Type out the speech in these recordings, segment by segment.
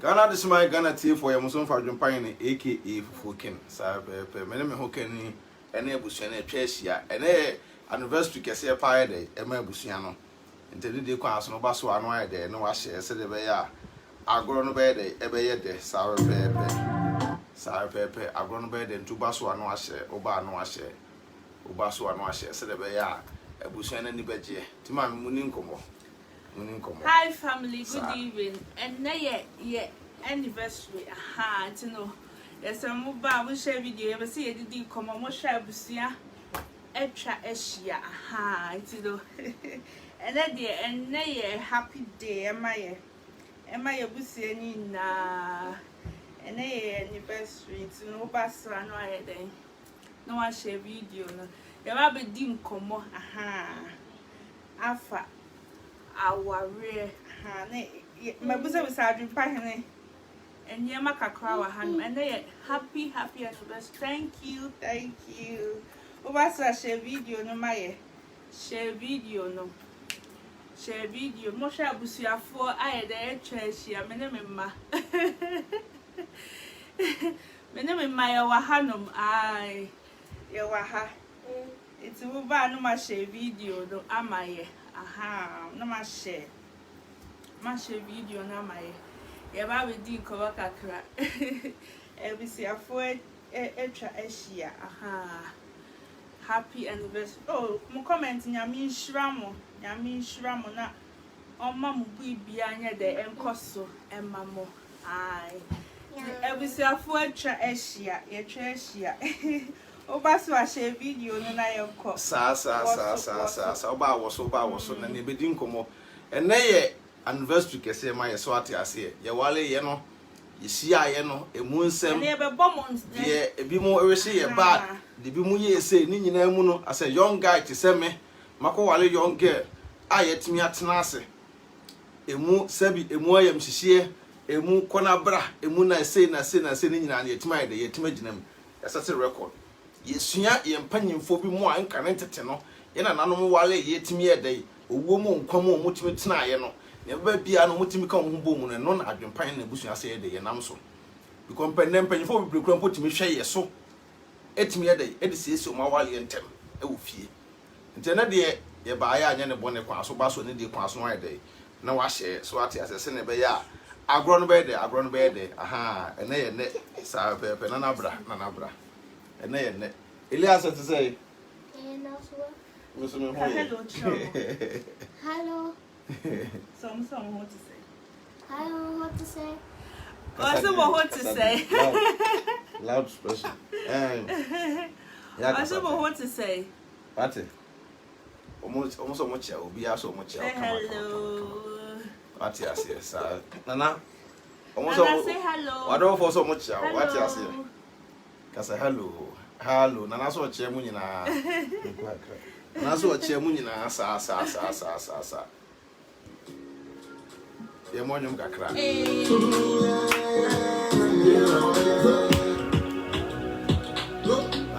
Ghana this my Ghana tea for your son for Jumpine aka Fufuken. Sabe me me hokeni ene abusua na atwa ahia ene anniversary kese pie day e ma abusua no. Ntedi de kwa aso no ba so ano aye de no wa hye se de be ya agoro no be de e be ye de sabe pepe agoro no be de ntuba so ano ahye oba ano ahye oba so ano ahye se de be ya abusua na ni beje ti ma me muni nkomo. Hi family, good evening. And now yeah anniversary. Aha, you know. Yes, I'm about to share video. Ever see a did come on share busia extra Asia. Aha, you know. And then and now happy day. Am I a busia ni na and anniversary to no pass no I then. No one share video no. You have a dim come on. Aha. Afa our rare my busa was our dream and Yamakakra hand and they happy anniversary. Thank you. Obasa share video no my share video no share video Mosha Busia for I the church ya menema menema ya wahanum I ya waha it's over no ma share video no amaye. Aha, no ma share video na my ya ba we di ko kakra e bi si afo etwa ahia. Aha, happy anniversary. Oh, mo comment nyame nhira mo na omma mo bibia anya de enkoso emma mo ai e bi si afo etwa ahia Oba so a share video no na yekọ sa oba wo so na ne bedi nkomo ene ye anniversary kese ma ye so ate ase ye wale ye no ye hia ye no emu nsem ne be bomons ye ebi mo ewehye ye bad de bi mu ye ese ni nyina mu no ase young guy ti se me mako wale young girl a ye timi atena ase emu sabi emu ayam hihie emu kona bra emu na ese ni nyina na ye timi aye de ye timi ginam asase record yesua ye mpanyimfo bi mu a nka ne tete no ye na nanom wale ye timi ye dai owuo mu nkwam o mutimi tena ye no ne ba bia no mutimi ka ho bo mu no na adwempan na busua se ye de ye nam so because mpanyimfo bi brekura mpo timi hwe ye so etimi ye dai edi se o ma wale ye ntem e wo fie nte na de ye ba ya anya ne bone kwa so ba so ne de kwa so wa dai na wa hye so ate asese ne be ya agro no be de aha ene ye ne sa pepe na nabra and Elias to say hello. Some what to say. Hello, what to say? What to say? Loud expression. What to say? What? Almost so much. Will be so much. Hello. What yes, Nana. Almost say hello. I don't for so much. What yes, Kasa hello na naso che mu nyina naso che mu nyina sa ye monyum kakra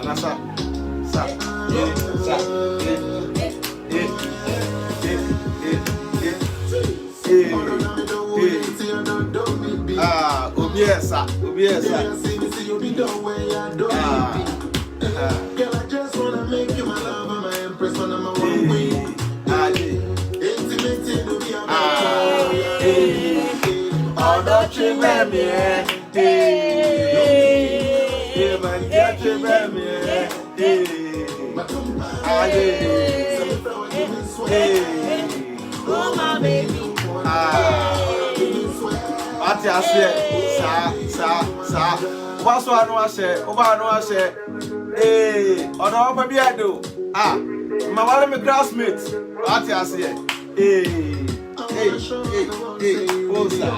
anasa sa obiesa girl, I just wanna make you my lover, my empress, my number one queen. Intimate to be a oh, don't you let me Oh my baby. Sa Waso anu ase oba anu ase ono pa bia do ma wale me classmate ati ase oza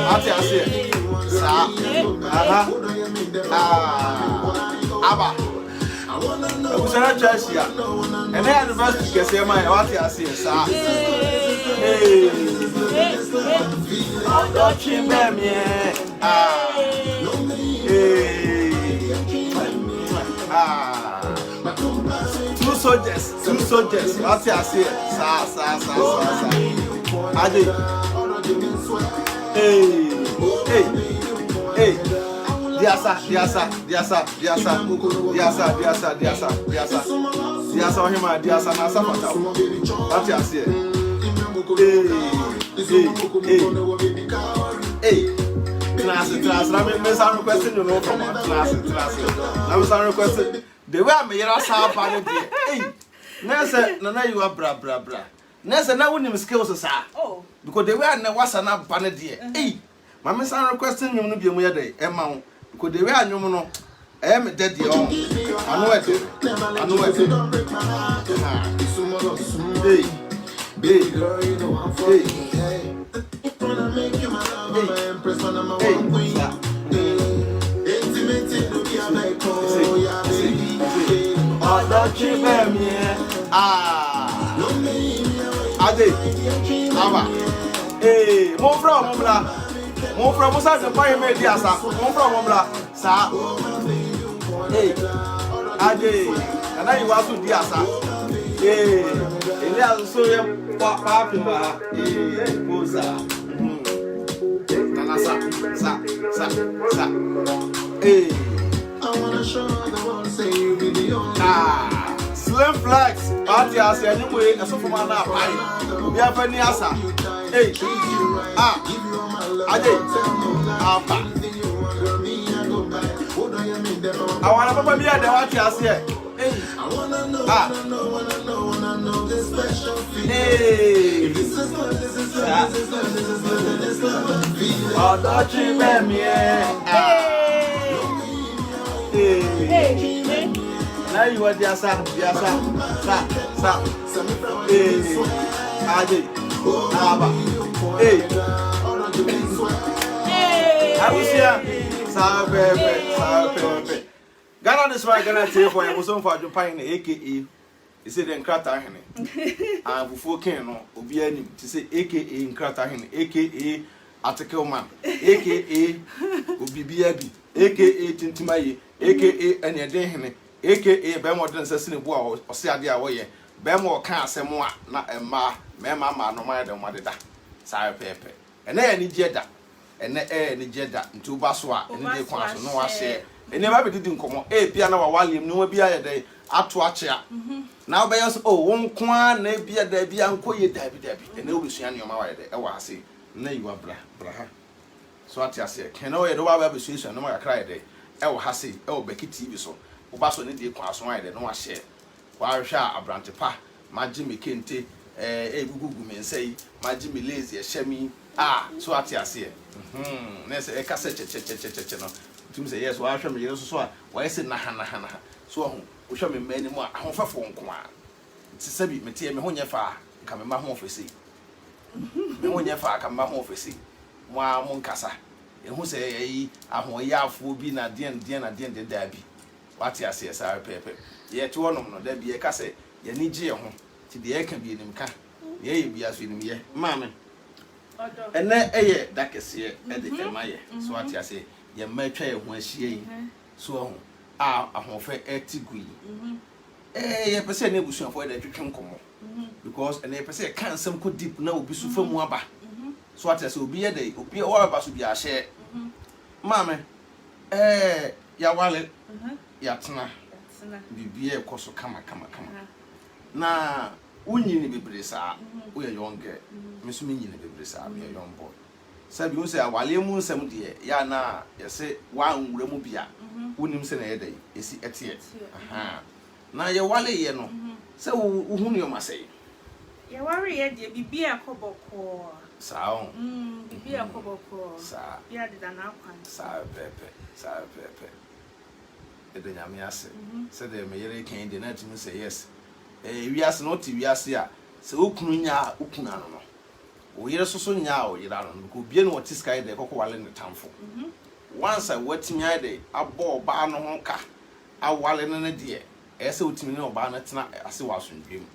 ati ase sa aba Usana Chashia, and I advance to get my what I see, sir. Don't you, baby? soldiers. What you say? Sa. Ade. Hey. Diasa. Ohima diasa na safata. What you say? Hey. Class. Me sound requesting you know from class. I'm sound requesting. The way I'm here sa pa no dey. Hey. Na you are bra. Nessa na woni skills sa. Oh. Because the way na wasa na ba no dey. Hey. Mama sound requesting you no bi mu ye dey. E ma wo. Because the way anyum no me daddy on. I know it. Hey, girl, you know I'm fucking hey. Wanna make you my lover, my empress, my number one queen. Intimate, no be a like oh, yeah, baby. Oh, don't you me? Ade, Aba. Hey, mon frère, Moussa, je pas aimé dire ça. Mon frère, ça. Hey, Ade, and I was to dire ça. Hey, il y a so papa, Moussa. Sa. Hey, I wanna show the world say you be the only. Slim Flex, party as anyway, as of man up. We have any asa. Hey, Ade, I wanna papa be at the watch as here. Hey, I wanna know this special feeling. Hey, this is love. Oh, don't you let me? Hey. Now you are there, sa. Hey, Ade, Aba. Hey. I was here. Sa pepe. Ghana this one Ghana tell for you so for Japan aka. He said Nkrata hene. And before ken no obi anim to say aka Nkrata hene aka article man aka obibia bi aka tintimaye aka eneden hene aka be modern sesine bo a ose ade a wo ye be mo ka asem a na emma ma no ma de mo deda sa pepe ene ya ni jeda ene ni jeda nti uba so a ene de kwa so no wa share ene ba be didi nkomo bia na wa walem no bia ye de ato achia na obe yes oh won kwa na bia da bia nkoye dabi ene obusua ne o ma wa ye de e wa ase na yiwa bra ha so ati ase ken o ye do wa ba besuation no ma yakra de e wo ha se e wo beki tv so wo ba so ne de kwa so wa de no wa share wa hwa abrante pa maji me kente gugugu me nsai maji me lazy e hyami so ati ase na se e ka se che no tum se yes wa hwa me yero so a wa ese na ha so ho wo hwa me mani mu a ahofafo nko a ti sabi metie me ho nye fa ka me ma ho ofesi me wonye fa aka mba ho ofesi mo a mo nkasa ehu se yi ahoyafo bi na den da bi wati ase esa pepe ye ti wonom no da bi ye ka se ye ni gye ho ti de ye ka bi enim ka ye bi aso enim ye maame ene eye dakese e de kema ye so wati ase ye matwa ye ho ahie yi so ho ahofe etigui ye pese na ebusuafo de twetwe nkomo because and they say can't some could deep now be so from waba. So what I say be a day, be all of us will be a share. Mamma, ya wallet, yatna, be a course of come. Now, Unni be brisa, we are younger, Miss Minion be brisa, we are young boy. Said you say, while you moon some dear, ya na, you say, one remobia, Unim send a day, is it at yet? Now your wallet, you know. So who you must say? You worry at the Bibia Coboko. Sound. Bibia Coboko. Sir, you had an outcome. Sir Pepe. The Yamias said the Mayor came the night to say yes. We ask not to be as here. So Ukunya Ukunano. We are so now, you don't be what this guy the Coco in the town for. Once I wet me a day, I bought Barno Honka. I wallen in a dear. Ese utimi no ba na tena ase wasundwem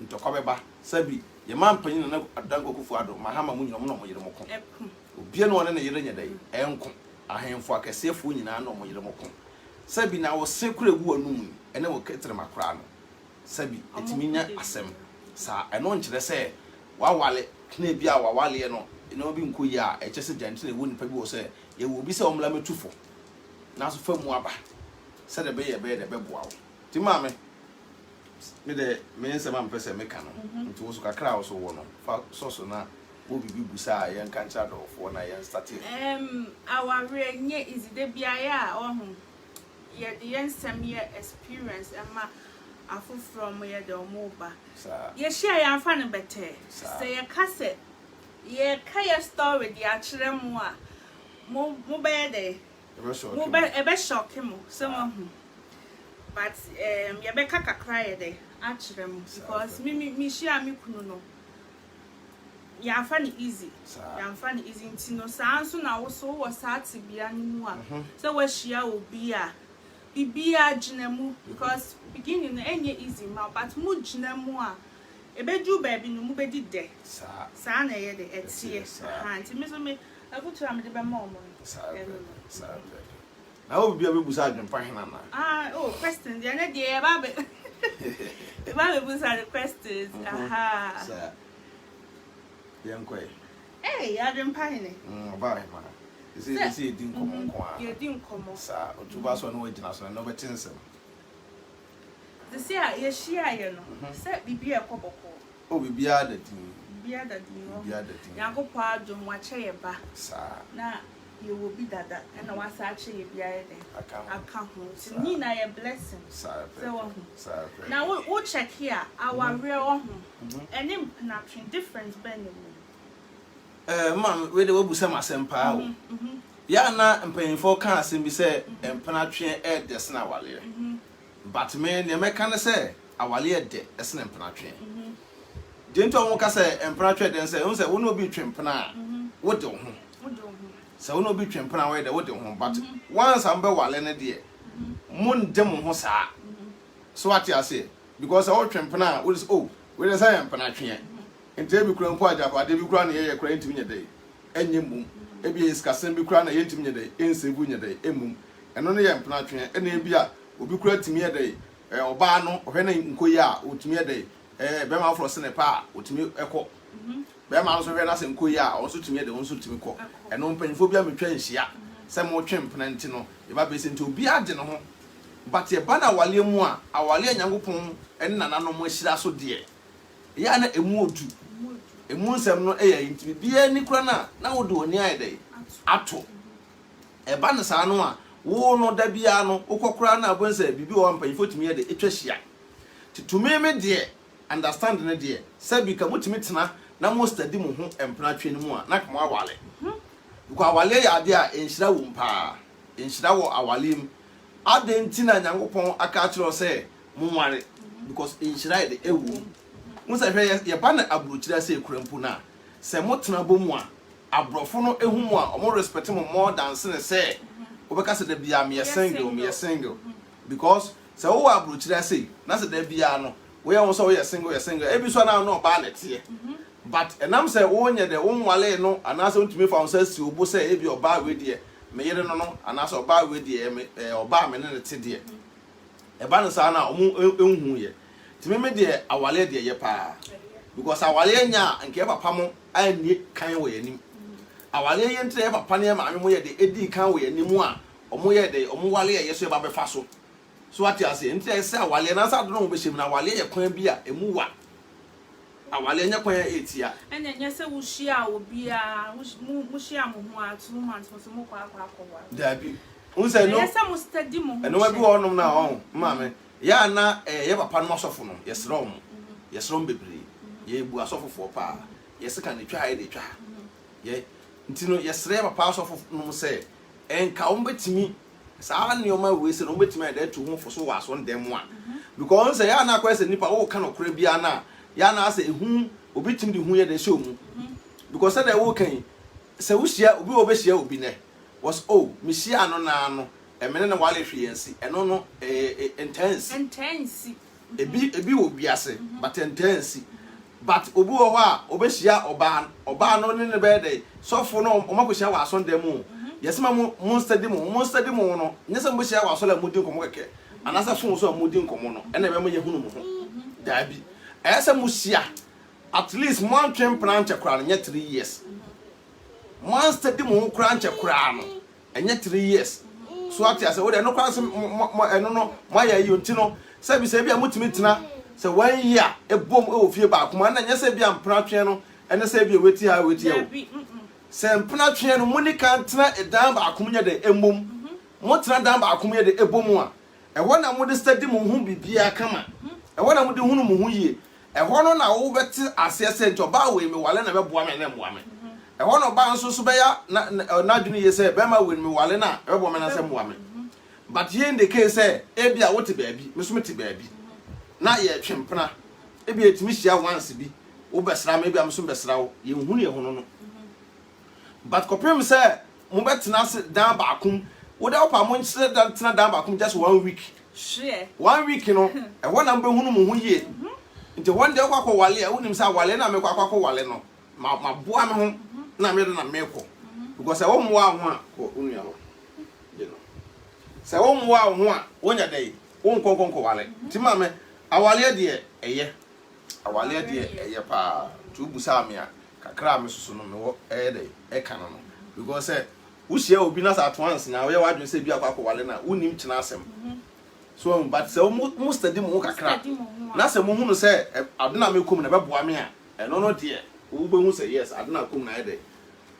nto kobeba sabi ye man panyin na adango kufu ado mahama munyo no mo yire moko obie no ne yire nya dai enko ahemfo akasefo nyina no mo yire moko sabi na wo sekura gu anum ene wo ketre makra no sabi etimi nya asem sa eno nkyere se wawale kna bia wawale no eno bi nkoyi a ekyese dante na woni pa bi wo se ye wo bi se omla metufo na so famu aba se de be ye be de be boawo ti ma me de me nsema mpese me ka no nti wo so kakra wo so wo no fa so na wo bibi busa ye nka ncha do fo na ye start aware nye izide bia ya ohun ye the ensem ye experience ama afu from ye the omoba ye share ya fa ne bete say ye kase ye kaya story the akire mu a mo be de ebe shock mo so mo but ye be kaka cry de akire mu because me share me kunu no ya fa ne easy ya fa ne easy ntino sa nso na wo so wo sa tibia mu a so we share obi a bibia jinemu because beginning enye easy ma but mu jinemu a ebeju baby no mu bedi de sa na ye de etie ha nti me so me akutu am de be ma omo sa na wo bibia be busa adwen pa hena na questions ya na de ba be ba be busa the questions aha sa yankwe ya adwen pa hene ba he ma isi din komo kwa ye din komo sa otuba so no wagina so no betinsem the see ye share ye no say bibia ekoboko bibia da din yakopɔ adom wakyɛ ye ba sa na ye wo bi dada na wasa akyɛ ye bia ye den aka ho ni na ye blessing sa na wo check here our real ho any na difference ben you man we de wo busa masempa o ya na mpanyinfo kan asem bi se empenatwe e de sna wale but me ne meka ne se awale e de esna empenatwe dento won ka se empenatwe de se won se won obi twempena wo de ho se won obi twempena we de wo de ho but once am be wale ne de mun de mo ho saa so ati ase because all twempena we say we dey say empenatwe ente bi kura mpo ajapa de bi kura na ye kura ntimi nyede enyemum ebi eskasen bi kura na ye ntimi nyede ensebu nyede emum eno ne ye empenatwe ena ebi a obi kura timi yede oba no ohwe na nkoyi a otimi yede be ma afro se ne pa otimi ekọ be ma so hwe na se nkoyi a o so timi yede o so timi kọ eno mpanifo bi a metwa nhia se mo twempena nti no e ba be se nti obi ade no ho but ye ba na awale mu a awale nyankopon en nananom ahira so de ya na emu odu emu nsem no eya nti bia ni kura na wo do oni ayede ato e ba na sa no a wo no da bia no ukokura na abonsa bibi wo mpanifo timi ye de etwa hia titume me de understand ne de sabi ka mutimi tena na mo study mo ho empenatwe ni mu a na kamo awale ko awale ya de a enhira wo mpa enhira wo awalim adenti na nyankopon aka akiro se mo nware because enhira de ewu musa hwe ye ba na abrochira se kurampu na se mo tena bomu a abrofo no ehu mu a omo respect mo more than se obeka se da bia me single because se wo abrochira se na se da bia no we won so we single ebi so na no ba nete but enam se wo nye de wo nwale no anase ntumi fa won si obo se ebi oba we de me yere no anase oba we de oba me ne te de e ba no sa na omu enhu ye timi me de awale de ye pa because awale nya nke papa mo ani kan wo yanim awale ye ntre papa ne ma mo ye de edi kan wo yanim a omo ye de omo wale ye so e ba be fa so ati ase ntre se awale na sa do no be shem na awale ye kwan bi a emu wa awale nya kwan etia enya nya se wo hia obi a mu hia mo ho a 2 months so mo kwa wa da bi unse no yes am study mo ho eno wa bi wonom na ho mama ya na ye papa no asofo no yesrom bebre ye bu asofo pa yesika ne twa ye de twa ye ntino yesre papa asofo no se enka ombetimi saa nioma we se no ombetimi da tu ho foso wa so ndem a because say ya na kwese nipa wo ka no kora bia na ya na ase ehu obetimi de hu ye de show mu because say da wo kan se wo hia obi wo be hia obi ne was me hia no na no emene na wale hwe yensi eno no intense ebi wo biase but intense but obi wo a obehia oba no ne be dey sofo no omakohia wa aso ndem o yesema mo study mo no nyese mo hia wa aso la mudi nkomo keke anasa fun so mudi nkomo no ena be mo ye hunu mo ho dabi ese musia at least one twem planche kra no 3 years one steady mo kra nche kra no enye 3 years so ati ase wo de no kra se eno no moya yi onti no se bi a mutimi tena se 1 year ebom e ofie ba akoma na nya se bi am planche no ene se bi weti ha weti e se planche no muni kan tena edan ba akomnya de emom mo tena dan ba akomnya de ebom a ewo na mo de steady mo hu bibia kama ewo na mo de hunu mo hu yie eho no na wo beti asese ntoba we me wale na beboa me na mboa me eho no ba nso so be ya na dwene ye se be ma we me wale na beboa me na se mboa me but here in the case say e bia wo te baabi me so me te baabi na ye twempena e bia etimi hia once bi wo besra me bia me so besra wo ye hunu ye hono no but kopem say mo betena se dan ba akum wo da opa mo nse dan tena dan ba akum just 1 week sure 1 week no eho na mbe hunu mo hu yie nti one day kwakọ wale a wonim sa wale na me kwakọ wale no ma boa me ho na me do na me ko because wo mwa ho a ko unu ya ho you know se wo mwa ho a wonya dai wo nkonkonko wale nti ma me awale de eye awale de eye pa tu busa me a kakra me susu no me wo dai e kan no because wo hia obi na sa twans na wo ye wadwen se bi akwakọ wale na wonim kina asem so but se mo study mo kakra na se mo hunu se adena me kom na beboa me a eno no de wo be hu se yes adena kom na ede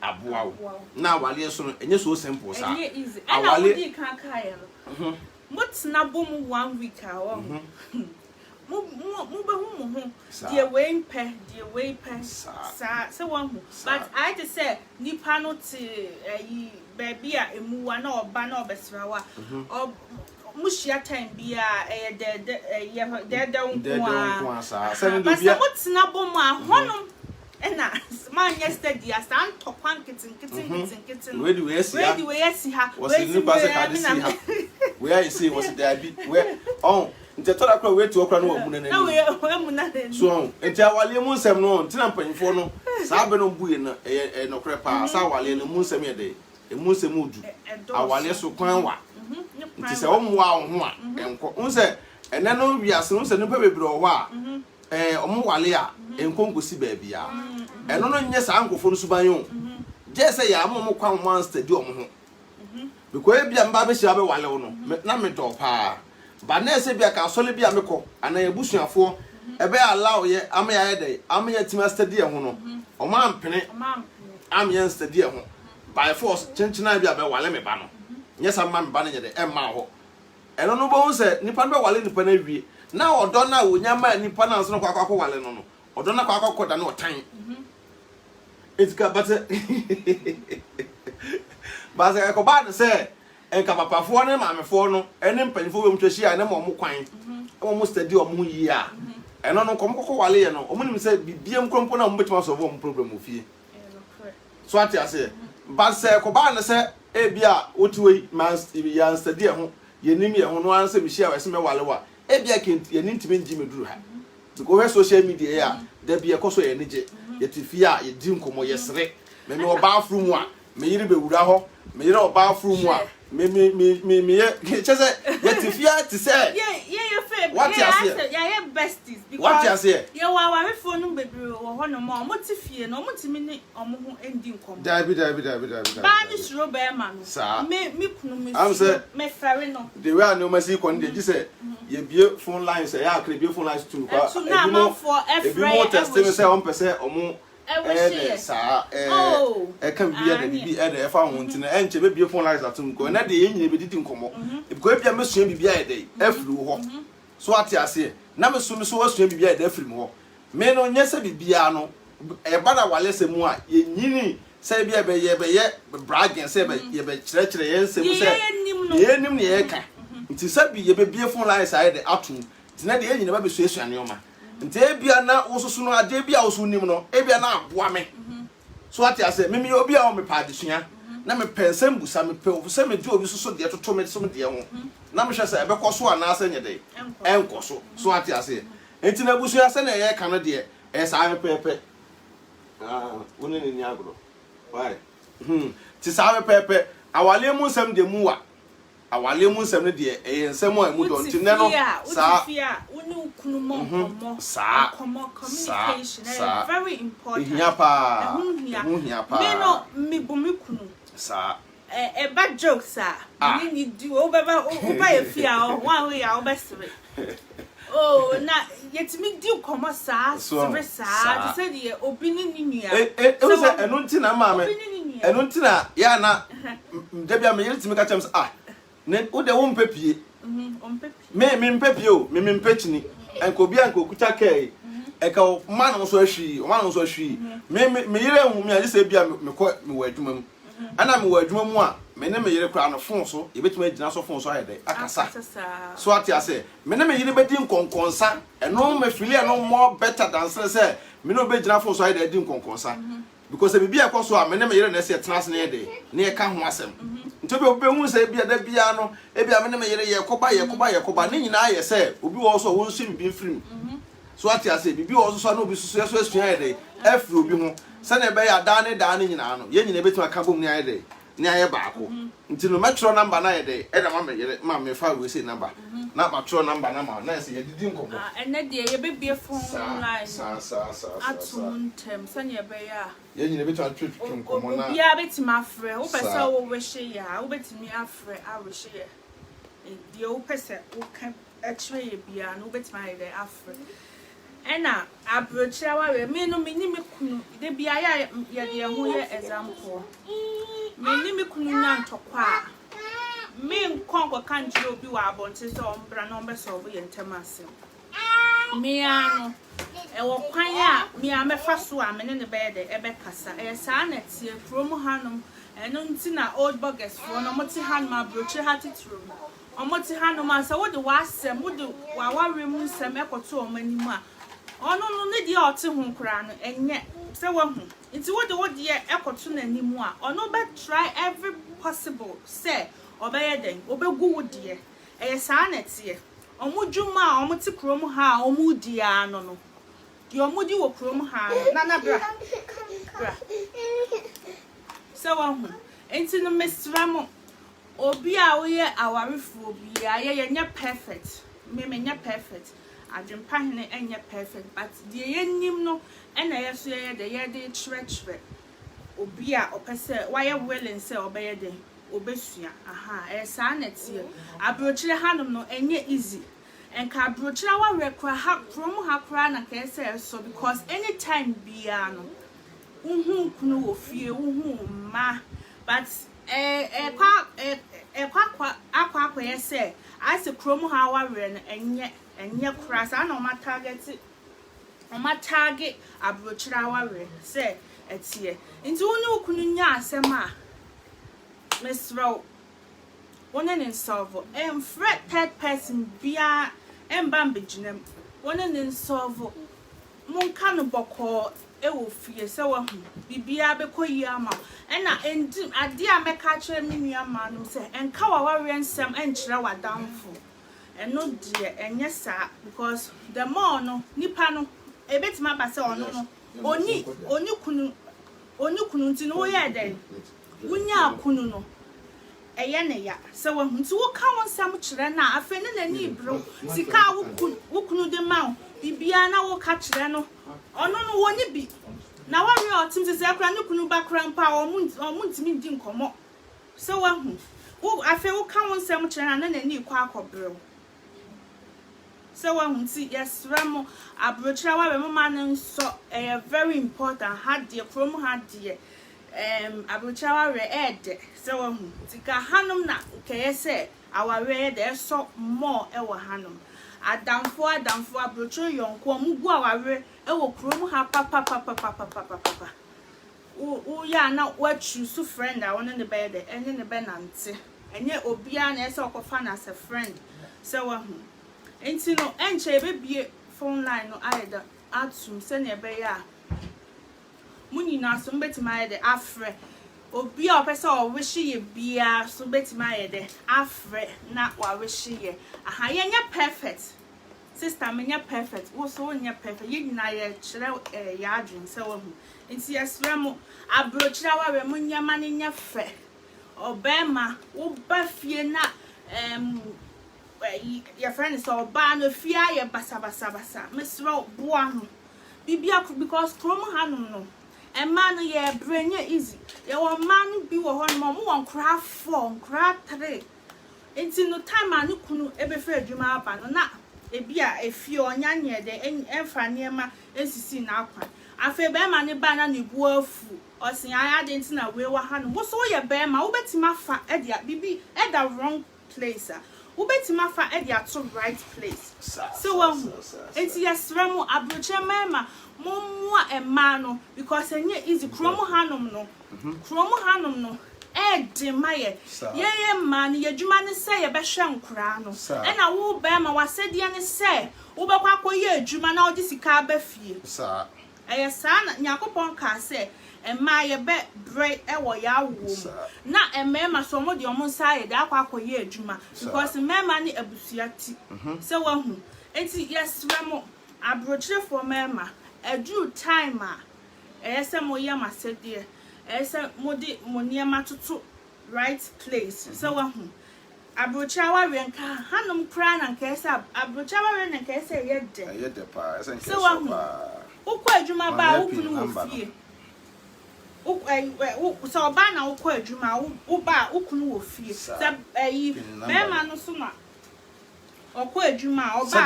aboa wo na wale so no enye so simple sa awale di kan kai no mo tena bom 1 week a wo mo be hu mo hu de we pe sa se won hu but I just say nipa no te baby a emuwa na oba na obesra wa mushia time bia de unwa sa se but se mutina bom a honum ena man yesterday asan tokwan kitten we do we see ha was the new pass card see ha where you see was there be where oh nti tora kra we tu okra no wamu na na we mu na so nti awale mu nsem no ntina mpanyfo no sa be no buye na e no kra pa sa awale no mu nsem ye de e mu nsem udu awale so kwan wa nti se wo mwa ho a enko unse ene no wiase no se no bebre wo a omo wale a enkonkosi ba bia eno no nye sa ankofo no suban yo je se ya mo kwan man stadium ho because bia mba be hia be wale wo no na me do pa ba na se bia ka sole bia me ko ana ebusuafo ebe allow ye ama ya dey ama ya tima stadium ho no omo ampene am ya stadium ho by force chenchina bia be wale me ba no nye sa ma me ba no nye de e ma ho eno no bo se nipa no be wale nipa na wie na odo na wonya ma nipa na nso no kwakwa wale no no odo na kwakwa da na otan etika but ko ba de se enka papafo ne maamefo no ene mpanifo we mtwashi a ne mo kwan mo study o mo yi a eno no komkoko wale ye no omunim se bibiem krompo na mo betima solve mo problem ofie so ati ase but se ko ba ne se e bia otiwe man ya study ho ye nim ye ho no an se bi hia we se me wale wa e bia kenti ye ntime ngi meduru ha ko we social media ya da bia koso ye nije ye tifi a ye di nkomo ye sere me me oba afru mu a me yiri be wura ho me yiri oba afru mu a me ye chese ye tifi a ti say ye fe what you say ye besties because what you say ye wa me fo no bebre wo ho no mo tifie no mo timi ni omo ho endi nkomo dabi ba ni suro be ma no me kunu me me fere no the way I know masi kon dey ji say ye bie phone lines ya akre bie phone lines too kwa ebi mo test me say on pese omo sa kan bia da bibi e fa ho ntina enche be bie phone lines atum ko na de yenyine be didi nkomo e ko bia me sua bibia e dey afiri ho so ati ase na me so wasua bibia e dey afiri ho me no nyese bibia no e bada wale se mu a ye nyini se bia be ye bragging se be ye be kire ye nsem se ye nim ne ye ka nti sabi ye be bie phone lines aye dey atum tina de yenyine ba be so esuane o ma nti ebia na wososo no ade bia woso nim no ebia na aboa me so ati ase mimi obi a o me pa adesua na me pensem busa me pe se me di obi soso de toto me so me de ho na me hwe se ebe koso ana ase nye de enkoso so ati ase enti na busu ase na ye ka no de e sa me pepe woni ni agro why ti sa me pepe awale mu nsem de mu wa awale mu nsɛm no de nsɛm a mu don tin no sa unu kunu mo sa communication is very important ehia pa me no me bu me kunu sa bad jokes you need do over e fia one way ya obesere oh na yet me do come sa to say the obini ni nua so eno ntina ma me eno ntina ya na debia me yeltimi ka chem ne wo de wo mpepie me mpepie o me mpechini enko bia enko kuta kai eka ma no so ahwi me yire hu me ade se bia me ko me wa adwuma mu ana me wa adwuma mu a me ne me yire kra no fon so e betuma agina so fon so ayede akasa so ati ase me ne me yire bedi nkonkonsa eno me fili eno more better than say me no be gina fon so ayede di nkonkonsa because e bia ekoso a me ne me yire na se tena se ne yede ne e ka ho asem ntobe obi hu se bia da bia no e bia me ne me yire ye koba ne nyina aye se obi wo so wo nso bi mfirim so ati ase bibi wo so na obi susu so asua ayede afri obi ho se na be ya da ne nyina no ye nyina betuma ka bom ne ayede ni aye baako nti no metro number na ayede e da ma me fa we say number na matro number na ma na say ye didi nkomo ene de ye be bie phone line sa atuntem se ne be ya ye nyina betuma twetwe nkomo na bia betima afre wo pesa wo wehye ya wo betimi afre a wehye ya de wo pesa wo kan actually ye bia no betima ayede afre ena abrochira wa we me no me ni me kunu de bia ya de ho ye example me ni me kunu nya ntokwa me nkonko kanji obi wa abonte so ombra no be so ye ntemase me ano e wo kwan a me amefa so a me ne be de ebe kasa e sa na tie from hanom eno ntina old burgers for no moti hanum abrochira ha titru omoti hanum asa wo de wasem wo de wa warem nsem ekoto omanimu a ono no ne dia ote hu kra no enye se wa hu nti wo de ekoto nanimu a ono be try every possible say obeye den obegu wo de e sa na tie omudwuma a omoti krom ha omudi ano no di omudi wo krom ha na bra se wa hu nti no mesramo obi a wo ye awarefo obi a ye nya perfect me nya perfect adwempa hene enye perfect but de yenim no ena yeso ye de chwechwe obi a opese waye willing say obeye de obesua sa na tie abrochire hanum no enye easy enka abrochire wa rekra ha from ha kra na ka say so because anytime bia no unhu kunu wo fie unhu ma but akwa ye say as krom ha wa re no enye kras ana o ma target abrochira wawe say etie nti wonu kunu nya asem a mesro wonen insolve fret third person bia embam beginem wonen insolve mon kanu boko e wo fie se wa hu bibia be koyi ama ena endi ade a meka kire me nua ma no se enka wa wawe nsem enkyere wa damfo eno de enye sa because the more no nipa no ebetima ba se ono no oni kunu nti no ye den wunya kunu no eye ne ya se wa nti wo ka won sam kire na afa ne nani bro sika wo kunu de ma bibia na wo ka kire no ono no woni bi na wa re otim se akra ne kunu ba kra mpa o muntimi ndi nkomo se wa hu wo afa wo ka won sam kire na nani kwa akobrew so when see yes ramo abrochira wa mama nso very important had the from had the abrochira wa ed so when tika hanum na ke say our we there so more e wo hanum adamfo abrochira yonko mugu our we e wo krom ha papa o ya na what choose friend I want in the bed and in the benante enye obia na ese okofa na as a friend so when enti no enche bebie phone line no ayeda atum se ne be ya munina so betima ayede afre obi a opese o wehye ye bia so betima ayede afre na wa wehye ye aha ye nya perfect sister me nya perfect wo so nya perfect ye nyina ye kire ya adwen se wo hu enti yesre mo abrochira wa we munya ma ne nya fe obema wo ba fie na your friend is all ban of fear, your basa, Miss Row Buano. Bibia because Chroma Hanum no. And man, ye brain easy. Your man be one more craft 4, craft 3. It's in no time I knew ever fair Juma banana. A beer, a few on Yanya, the Enfranema, NCC now. I feel bear money banana, you wolf, or sing I didn't know where one was all your bear, my bet my fat Eddie, Bibi, at the wrong place. Ubeti mafa Eddie at the right place. So, it's yes, Ramo Abucha Mama, Momo and Mano, because I knew easy Chromo Hanum no. Chromo Hanum no. Eddie Maya, ye man, ye Jumani say a besham crano. And I will bear my was said Yanni say, Ubaqua ye Jumano disica befi. Sir, A son, Yakopon car say. And my bet break a waya womb. Not a member so much your side that quack ye Juma, because the man money a busiati. So one, and see, yes, Ramo, I brought you for mamma, a due timer. As a moyama said, dear, as a modi moniama to right place. So one, I brought you a Hanum crown and case up. I brought you and case a yet the pass. So one, who quite Juma by open so ba na ukọ adwuma wo ba ukunu wo fie se bema no so na okọ adwuma o ba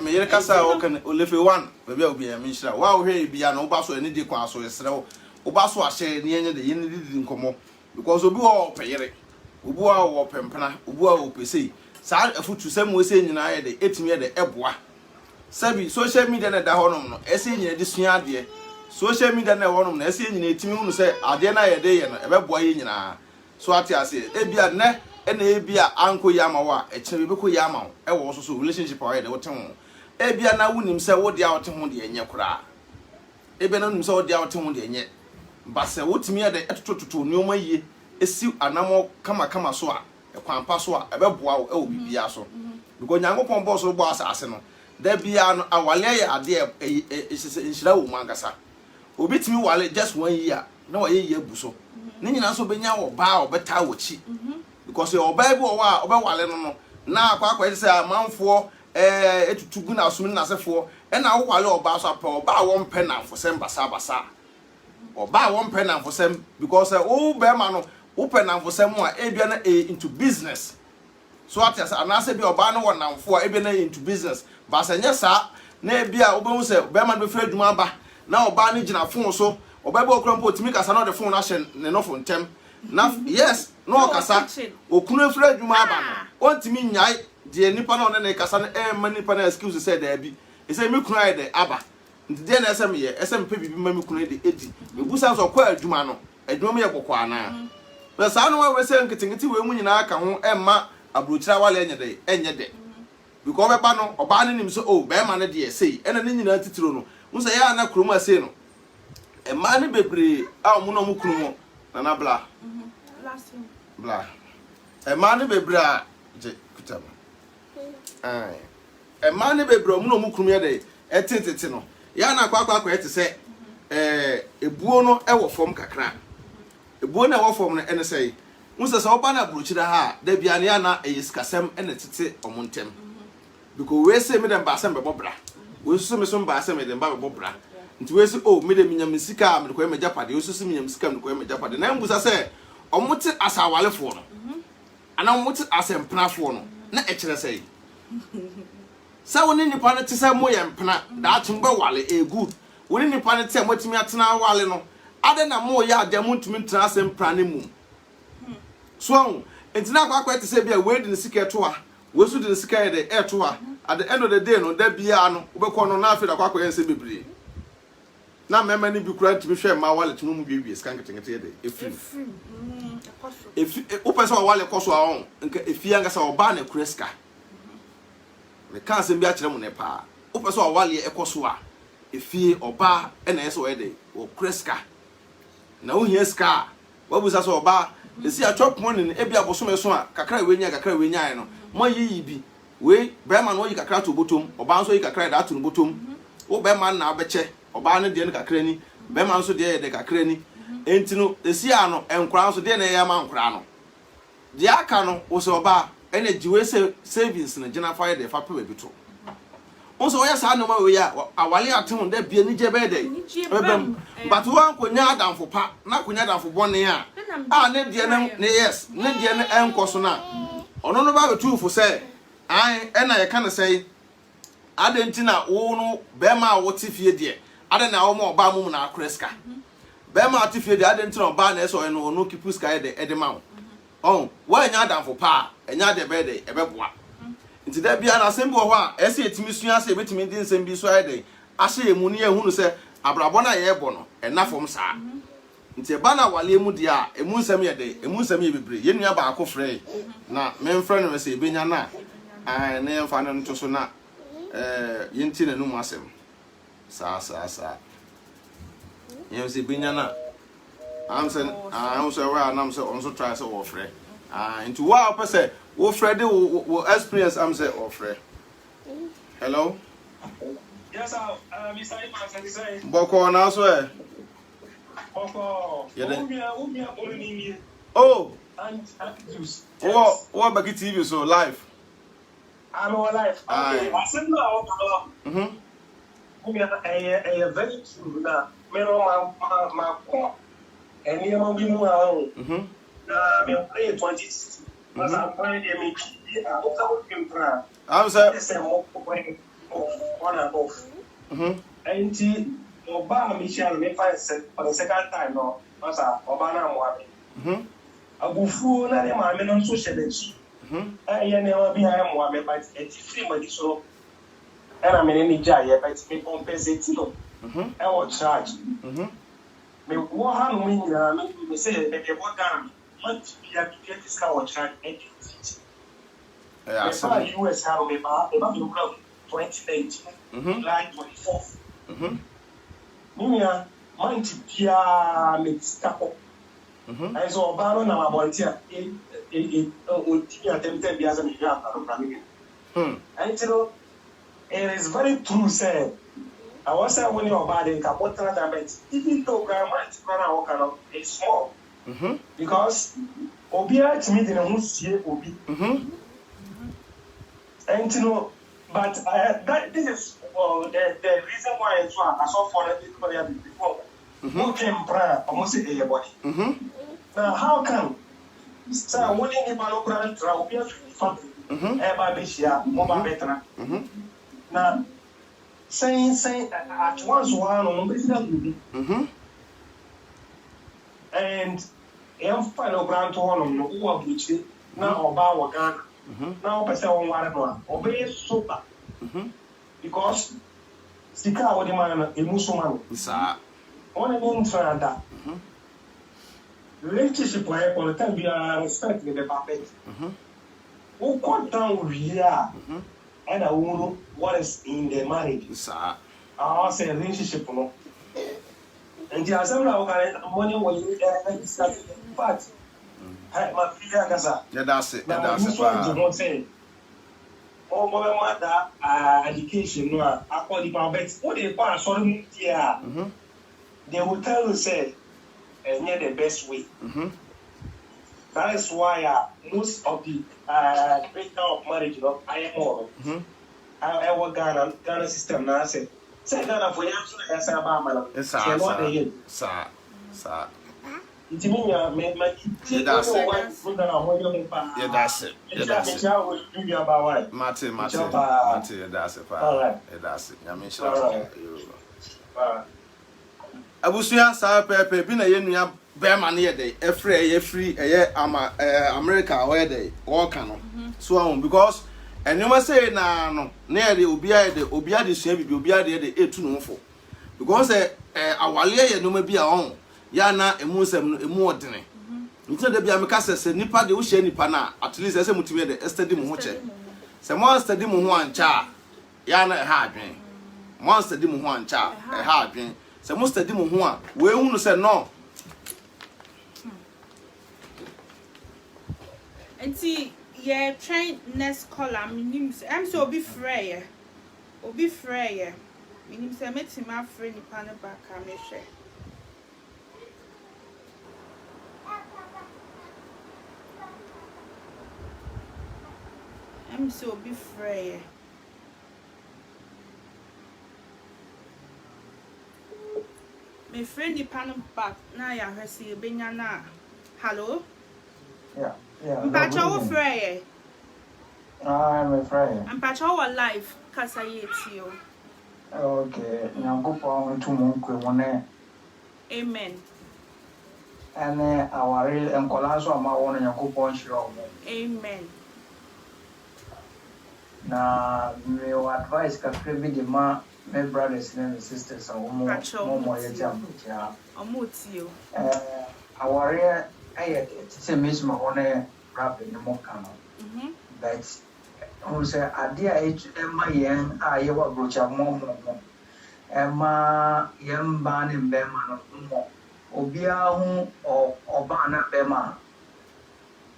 meyere kasa o kan olefe 1 bebe obi am nhira wa wo hwe bia na wo ba so ene di kwa so yesre wo ba so ahye ne enye de yene di nkomo because obi wo peyere obi wo pempena obi wo pesei sa afutu sam wo se nyina ye de etimi ye de eboa sabi social media na da honom no ese nyina di sua ade social media na wonum na ese nyina etimi hunu se ade na ye de ye no ebeboa ye nyina so ate ase ebia ne ena ebia anko yama wa ekire be ko yama e wo so relationship wa ye de wote ho ebia na wunim se wo de a wote ho de enye kura ebia na wunim se wo de a wote ho de enye ba se wotimi ye de etototo nyoma yie esi anamo kama so a ekwanpa so a ebeboa wo e wo bibia so because nyankopon boss bo asase no da bia no awale ye ade nhira wo mangasa obitimi wale just 1 year na wa ye bu so ne nyina so benya wo ba obeta wo chi because your bible wa obewale no na akwa se amanfo etutugu na asum na sefo e na wo wale oba so pa oba wo mpe na fosem basa oba wo mpe na fosem because wo be ma no wo pe na fosem a ebia na into business so atiasa anase bi oba no wo namfo a ebia na into business ba se nya sa na ebia obehu se be ma no fe adwuma ba na oba ni gina phone so oba be okran po timi kasa na de phone na hye ne no phone tem na yes no kasa okunu efra adwuma ba no ontimi nyai de nipa na one ne kasa na ma nipa na excuse say da bi e say me kunu ai de aba ndide na esem ye esem pe bibi ma me kunu de edi me busa so kwa adwuma no adwuma me ye kokwa na na sa no we say nkitingiti we mu nyina aka ho emma abrochira wale enye de because be ba no oba ne nim so oh be ma ne de sei ena ne nyina titiro no musa ya na kroma sei no e ma ne bebre a mu no mu krumo na bla bla e ma ne bebre a je kutama ai e ma ne bebre mu no mu krumo ye de etititi no ya na akwa ete se ebuo no e wo fom kakra ebuo na wo fom no ene sei musa so oba na brochira ha da bia ne ya na eyiskasem ene tete omontem because we say me dem ba asem be bobra we susu me so ba asem me dem ba be bobra nti we say oh me dem nyam sika me ko e majapade we susu me nyam sika me ko e majapade na mbusa say omote asawalefo no ana omote asempnafo no na e kire say sa woni nipa no tese mo ye mpna da atum be wale e good woni nipa no tse motimi atena wale no ade na mo ye ade mo ntumi tena asempra ne mum so entina akwa tse bia we di sika to a we su di sika de e to a at the end of the day no da bia no obekọ no na afi da akwa yense bebre na mema ni bi kura ntimi hwe ma wale tunu mu biewie sika nketenkete de efiri o pesa wale koso a on nka efia ngasa oba na kura sika me kan se bia kire mu ne pa o pesa wale ekoso a efie oba na yeso we de o kura sika na o hia sika wabusa so oba esi atwop money ne ebia boso so a kakra wenya no mo yiyi bi we bema no yi kakra to botom oba nso yi kakra da to no botom wo bema na abeche oba ne de ne kakra ni bema nso de kakra ni enti no esi ano enkura nso de ne ya ma nkura no the akano was oba and a Jewish savings in a general fire de fa pe to also yes I know my way awale atom da bia ni je be dey but one konya adam for pa na konya adam for bone a ne de ne yes ne de ne enkoso na ono no ba betu for say ai e na ye kan say adenti na wo no be ma wo tifie de ade na wo ma oba mu na akreska be ma tifie de adenti na oba na eso no no kipu sky de edema oh wa nya adam for pa enya de be de ebeboa nti da bia na asem bi ho a ese etimi sua ase betimi di nsem bi so ayde ahye emu ne ehunu se abrabo na ye bo no enafom saa nti ba na wale emu dia emu nsem ye de emu nsem ye bebre ye nua ba akofre na memfre no se ebenya na na emfa no nto so na yenti na num asem saa ye se ebenya na am se wa na am se on so try se wo frɛ into wow person wo Freddy wo experience am say or Fred. Hello? Yes, Mr. Iman say. Boko na so e. Boko. Oh. And juice. What back TV so live? I'm live. Okay. I said no. A very true na me no ma ko eni ma bi mu a na me play 20. Mas I'm trying to make it. I'm saying, on and off. And Obama Michelle, me find for the second time now. Mas Obama Mohammed. Abufu na de maame no so shebeci. Ye na bi ha Mohammed but e ti free money so. Era me ni ja ye but me compensate no. E wo charge. Me wo ha no nyina me say e be wo Ghana. But we have to get this car on track and US how we about 2019, July 24th. Mia, Monty Pia makes couple. I saw Baron and my volunteer. It attempted the other year. And you know, it is very true, sir. I was saying when you're bad in Capota, but even though grandma is small. Because Obia to me didn't want to see Obi. And you know, but that this is the reason why I saw for it before. Who came prayer almost a body. Now, how come? So, when you have a grand trial, we have family, everybody share, mobile better. Now, saying at once one on business. And I'm final grant one no who which now about Ghana. Now person one obey super. Because Sika or the man a Muslim. Sir. On an intrada. Relationship where on the time we are respecting the puppet. Who cut down here and I won't what is in the marriage. Sir. I say relationship no. And the assembly of money was but my fear gaza. Yeah, that's it. That's it. Oh, my education, no, according to bet. What they pass on here, they will tell you, say, and yet the best way. That is why most of the breakdown of marriage, you know, I am more. I work Ghana system now, say. Say Ghana for you, I say about my sir. It means me that's it. Martin, that's it. All right. That's it. I mean, Abusuya sa pepe bi na ye nua be ma na ye dey free America where they all can so because and you must say na no na ye obi a de sua bi obi a de etu no fo because awale ye no ma bi a on ya na emu nsem no emu odene nti da bia me ka se nipa de wo hye nipa na at least ese mutumi de study mo ho che se mo study mo ho ancha ya na ha adwen mo study mo ho ancha ha adwen se mo study mo ho a we hunu se no enti ye train next column minim am so obi frey minim se metima frey nipa ne ba ka me hwe I'm so be free. My friend the panel back now ya hwese benya na. Hello? Yeah. Mpacho free. I'm afraid. Mpacho wa live kasa yetio. Okay. Nyankopɔn to mo kwemone. Amen. Ene aware enkola so ama won Nyankopɔn hiro mo. Amen. Na me advice kakra bi de ma my brothers and sisters mo yeti abuja. Omotio. Aware say mesma won rap in mo kano. But who say adia ema yen a ye wa brocha mo ema yen ba ne bema no mo obia hu oba na bema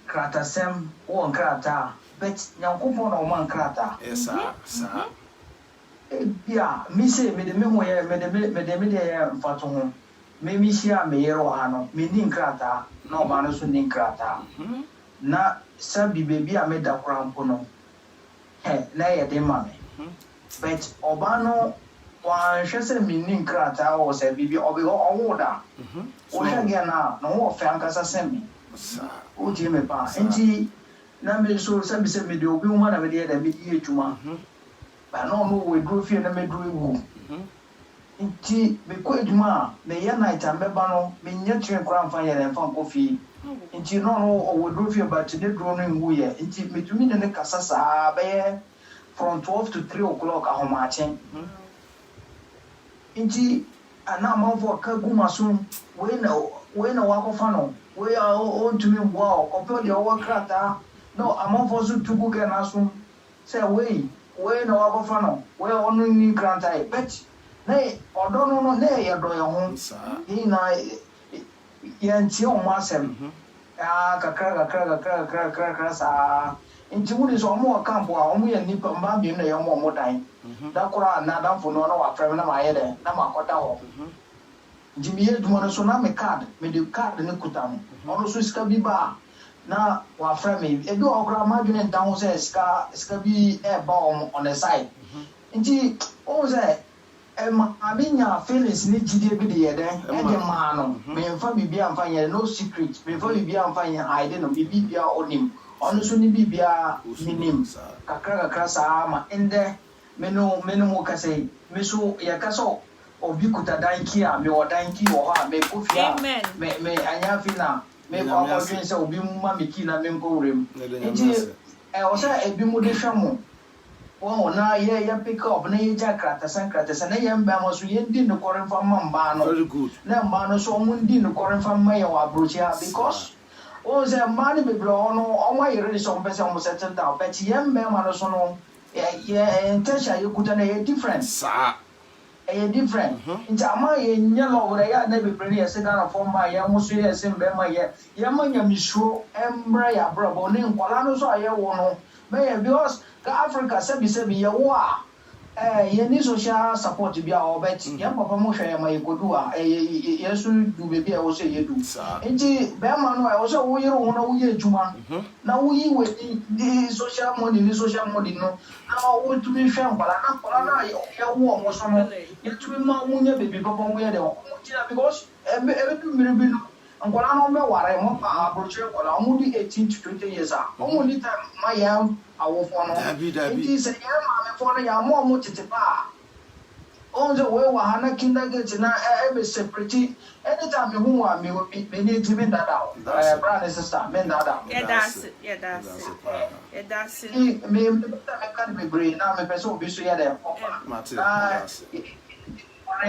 kratasem won krata but Nyankopɔn na o man krata. Yes sir. Bia mi say me de me ho ye me de mfato ho me mi hia me yero ha no me ni krata na oba no so ni krata. Na sabi baby a me da krampo no na ye de ma me but oba no wan hwese me ni krata o se bibi obi o da o hwege na no wo fe ankasa semi o ti me pa enti na me so sabi se me de obi uma na me de da me di etuma ba no we dro fie na me dro ewu enti me ko eduma me ye night ambeba no me nya tren kra mfa ye na mfa kofi inti no o wodo fie ba te dro no nwu ye inti metumi ne kasa saa be from 12 to 3 o'clock ahoma achen inti ana manfo ka gumaso we na wakofa no we a o ntumi mboa opo de o krata no amanfo so tugu ke na so say we na wakofa no we onu ni krata e bet na odo no na ye do ye ho ni na yanti o mo asem kakra sa inti wudi so mo kampo a omo ye nipa mba bi na ye mo dan da kora na danfo no na wa frame na ma ye de na ma kota ho jimiye duma no so na me card me de card ne kutam ono so ska bi ba na wa frame e bi okra ma dwene dan ho se ska bi e ba on the side inti o se abinya feelings ni jide bi de ye den e de ma no me mfa bibia mfa ye no secret me mfa bibia mfa ye hide no bibia onim ono so ni bibia minim kakra sa ma ende meno mo kase me so ya kaso obi kuta danki a me odanki wo ha me kofia me anya fina me kwa kwa se obi mma me kina me nko wurem nti o se ebi mu de hwamo wo na ye pick up na ye ja krata na ye mba mo so ye ndi no korenfa mamba no very good na mba no so mu ndi no korenfa mma ye wa brochia because o se mani be bro no o wa yere so mpese mo settle down but ye mba ma no so no ye intention ye kuta na ye different sa e different nti ama ye nyalo wore ya na be brani ye se na form ma ye mo so ye se mba ma ye ma nya misuro embra ya bro bo ne nkwala no so aye wo no me because ka Africa sebi ye wo a ye ni social support bi a obeti ye papa mo hwe ma ye kodu a ye so du be bi a wo se ye du nti be ma no e wo so wo yero ho na wo ye adwuma na wo yi we di social money no na wo tumi hwe nkwala na ye wo mo so no ye tumi ma wo nya bebi papa mo ye de wo ti na because e du mmiri bi no nkwala no me ware mo pa abroche nkwala mo di 18 to 20 years a mo ni time ma ya awo fo no nti se ye ma me fo no ya mo tete pa on the way wa hana kindergarten na e be separate anytime me hu wa me ni timi dada brother sister me dada that's it me kan be brain na me person obi so ya de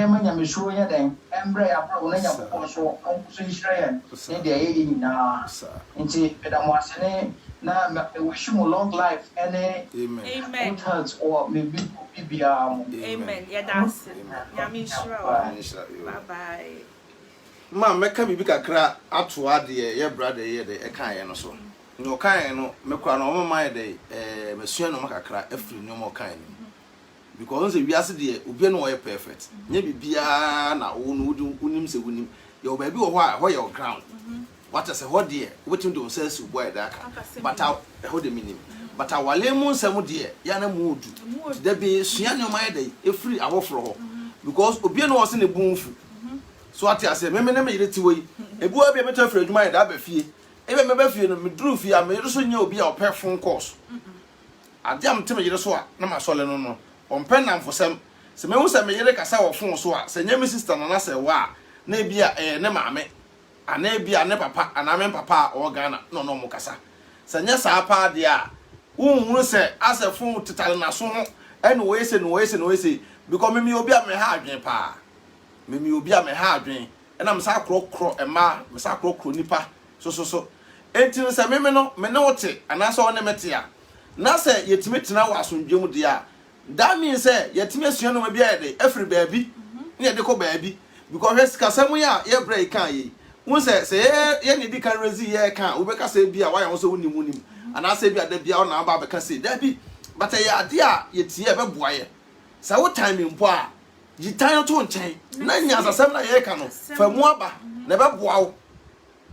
ma nya me show ya den embre ya bro na nya ko so on so Israel ne de ye na nti pedamo asene na me wish you long life and amen health or maybe bibia amen that's it yami shira bye bye ma meka bibi kakra ato ade ye brother ye de e kan ye no so no kan no me kwa no mo man de mesua no makakra afiri no mo kan ni because we ase de obi no ye perfect nya bibia na wo no unim se unim ye obabi wo ho ye ground what say ho de wetin do say su boy that but how ho de minim but awale mu nsɛm de ya na mu odu da be sua ne ɔma yɛdɛ efiri awoforo hɔ because obi na ɔse ne bunfu so ate ase me na me yire ti wei ebu obi a meto afiri adwuma yɛ da ba fie ebe me ba fie no me duru fie a me yire so nya obi a ɔpɛ phone calls ade am te me yire so a na ma sɔle no ɔmpɛ na mfosɛm se me hu se me yire kasa wɔ phone so a se nya me sister na se wa na bia ne maame ana bia ne papa ana me papa o Ghana no mo kasa se nya sa pa de a unhuru se asefo titale na so ho ene wo yese because me obi a me ha adwen pa me obi a me ha adwen ena me sa krokro ema me sa krokro nipa so enti se me no me ne wote ana so ne mete a na se yetime tena wa asondwem de a that means say yetime asua no ma bia de afri baabi ne de ko baabi because hwe sikasam ya ye break kan yi won se ye ne di kan rezi ye kan wo be ka se bia wa ya wo so wonimunim ana se bia da bia wo na aba be ka se da bi but ya ade a yetie e be boa ye sa wo time mpo a yitan to nchen na nya asasam na ye ka no fa mu aba na be boa wo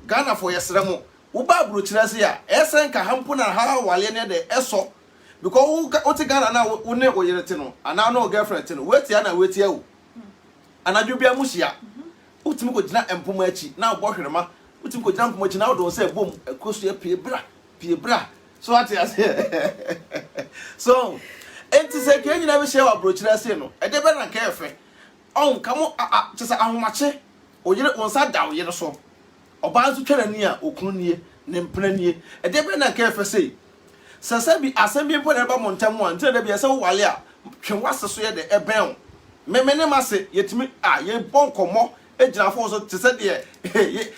Ghana for yesre mo wo ba buru kire se ya esen ka hampo na ha wale ne de eso because wo ti Ghana na wo ne wo yere te no ana no girlfriend te no weti ana weti awu anadwo bia mu hia utimi ko gina empoma achi na wo hwerema utimi ko gina empoma achi na wo don say bom ekosu ya pie bra so ati ase so enti se ke nyina be hia wa bro kire se no e de be na ka efe on kamo chese ahomache o yere wonsa da wo yere so oba nso twere ni a okunu nie ne mpena nie e de be na ka efe sei sasa bi asem bi mpo na ba montam a nti de bi se wo wale a twe wase so ye de eben me ne mase yetimi ye bon komo ejina fo so tese de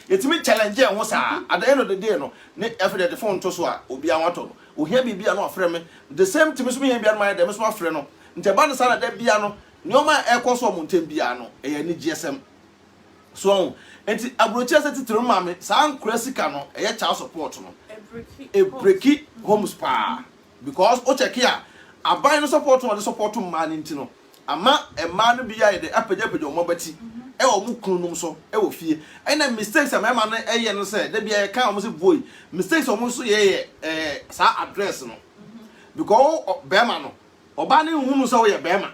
yetimi challenge e ho sa at the end of the day no ne every the phone to so a obi anwato no ohia bibia no afre me the same time so me bia no my dem so afre no nte ba no sa na da bia no neoma ekoso mo ntem bia no e ni GSM so enti abrocha se titiro ma me sa ankura sika no e child support no e breaki home spa because o check here aban no support no the support man nti no ama ema no bia ye de apagya omo bati e wo mu kunum so e wo fie e na mistakes ama ema no eye no say da bia ye kan omo se boy mistakes omo so ye sa address no because bema no oba ne hunu so ye bema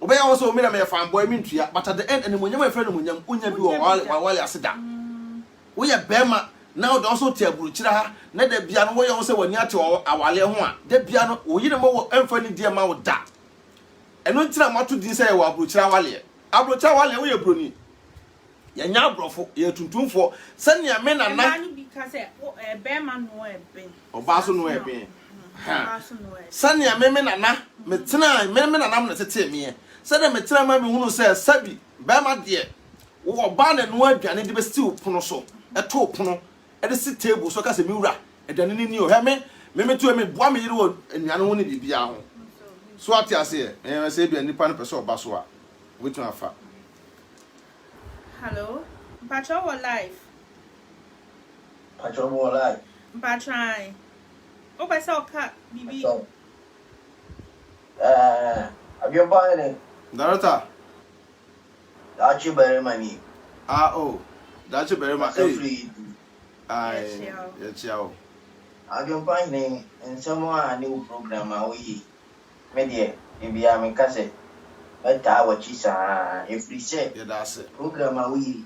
oba ya wo so me na me fan boy me ntua but at the end and monyam afre no monyam unya bi wo wale aseda wo ye bema now they also tell Bruchira ha na da bia no wo ye wo se wani ate awale ho a da bia no wo yire mo wo emfa ni die ma wo da eno ntira mato din say wo Bruchira wale wo ye broni ya nya abrofo ye tuntumfo sania me na na because be man no ebe oba so no ebe ha sania me na na me tena me na na me tete me se da me tena ma me hunu say sabi be ma de wo ba na no aduane de be stew pono so eto pono e de sit table so ka se mi wura aduane ni o he me to me boa me yire wo anuane ho ne bibia ho so ati ase e say bia nipa no pese oba so a wetu afa. Hello Patrol or live Patrai o ba say o ka bibi have you bought it? Darata That's you very money. Oh that's you very much Free. yeah ciao Have you bought it and someone new program we media if you am kase but our chisa if we say yeah that's it program we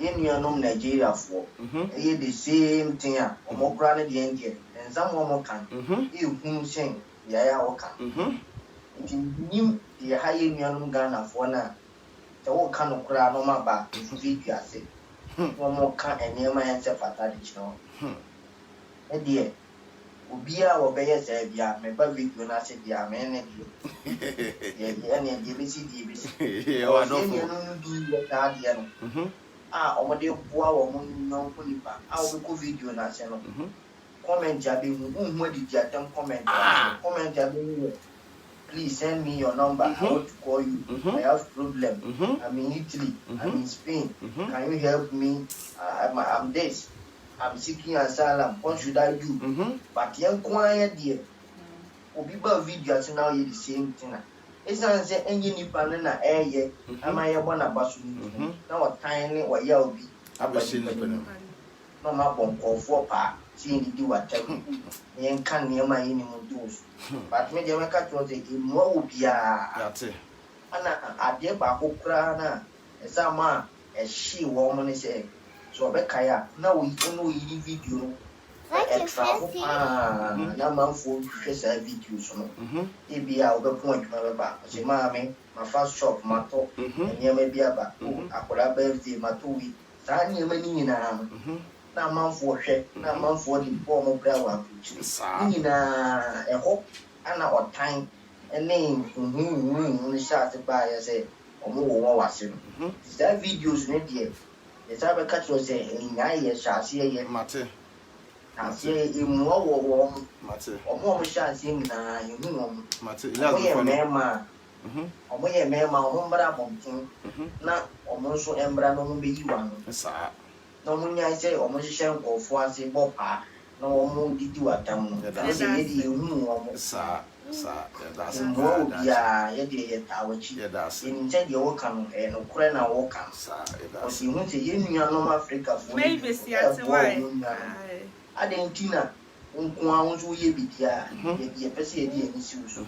in your nom Nigeria for the same thing omo grana the end and some more can you who sing ya oka nim the high union Ghana for na the whole kind of crowd no maba if you say one more can and near my answer for that no dear Ubia or Bayer said, yeah, my baby, when I said, yeah, man, and DBC, or don't do your guardian. Or dear Boa, no Punipa, I'll go video national. Comment jabbing, where did you attempt comment? Comment jabbing, please send me your number. I want to call you. I have problem. I'm in Italy, I'm in Spain. Can you help me? I'm this. I'm seeking asylum. What should I do? But young quiet dear. Obiba video now you the same thing. It's not say any nipanana air yet. Am I a one abasu? Now a tiny or yell be. I've seen it. No, my bomb call for pa. see the do what and can near my any moves. But me, the cat was a more be That's it. I dear Baku Krana, a sama, a she woman is a so Bekaya. Now we only video. Travel na for share videos no e bia point my back say mama my first shop mato and may be aba akola birthday matowi sa nyema ni nyina na man for hwe na man for the form bra wa nyina e ho ana otan ene ni sha se ba ya say omo wo wase no that videos ne dey e sa be catch us say nya ye sha se ye Mate. I say in war, Mate. or more chance in Mate. Mema, or more Mema, Umbra Bonking, not almost Embra no be one. Sir. No money I say almost shank or for say Bopa, no more did you at town. That's a lady you knew. Sir. That's yeah, yet our chief. That's in your come and Ukraine walk. Sir, because you want to Union Africa for maybe see why. Adentina nko so ye bidia ye pese ye di enisi so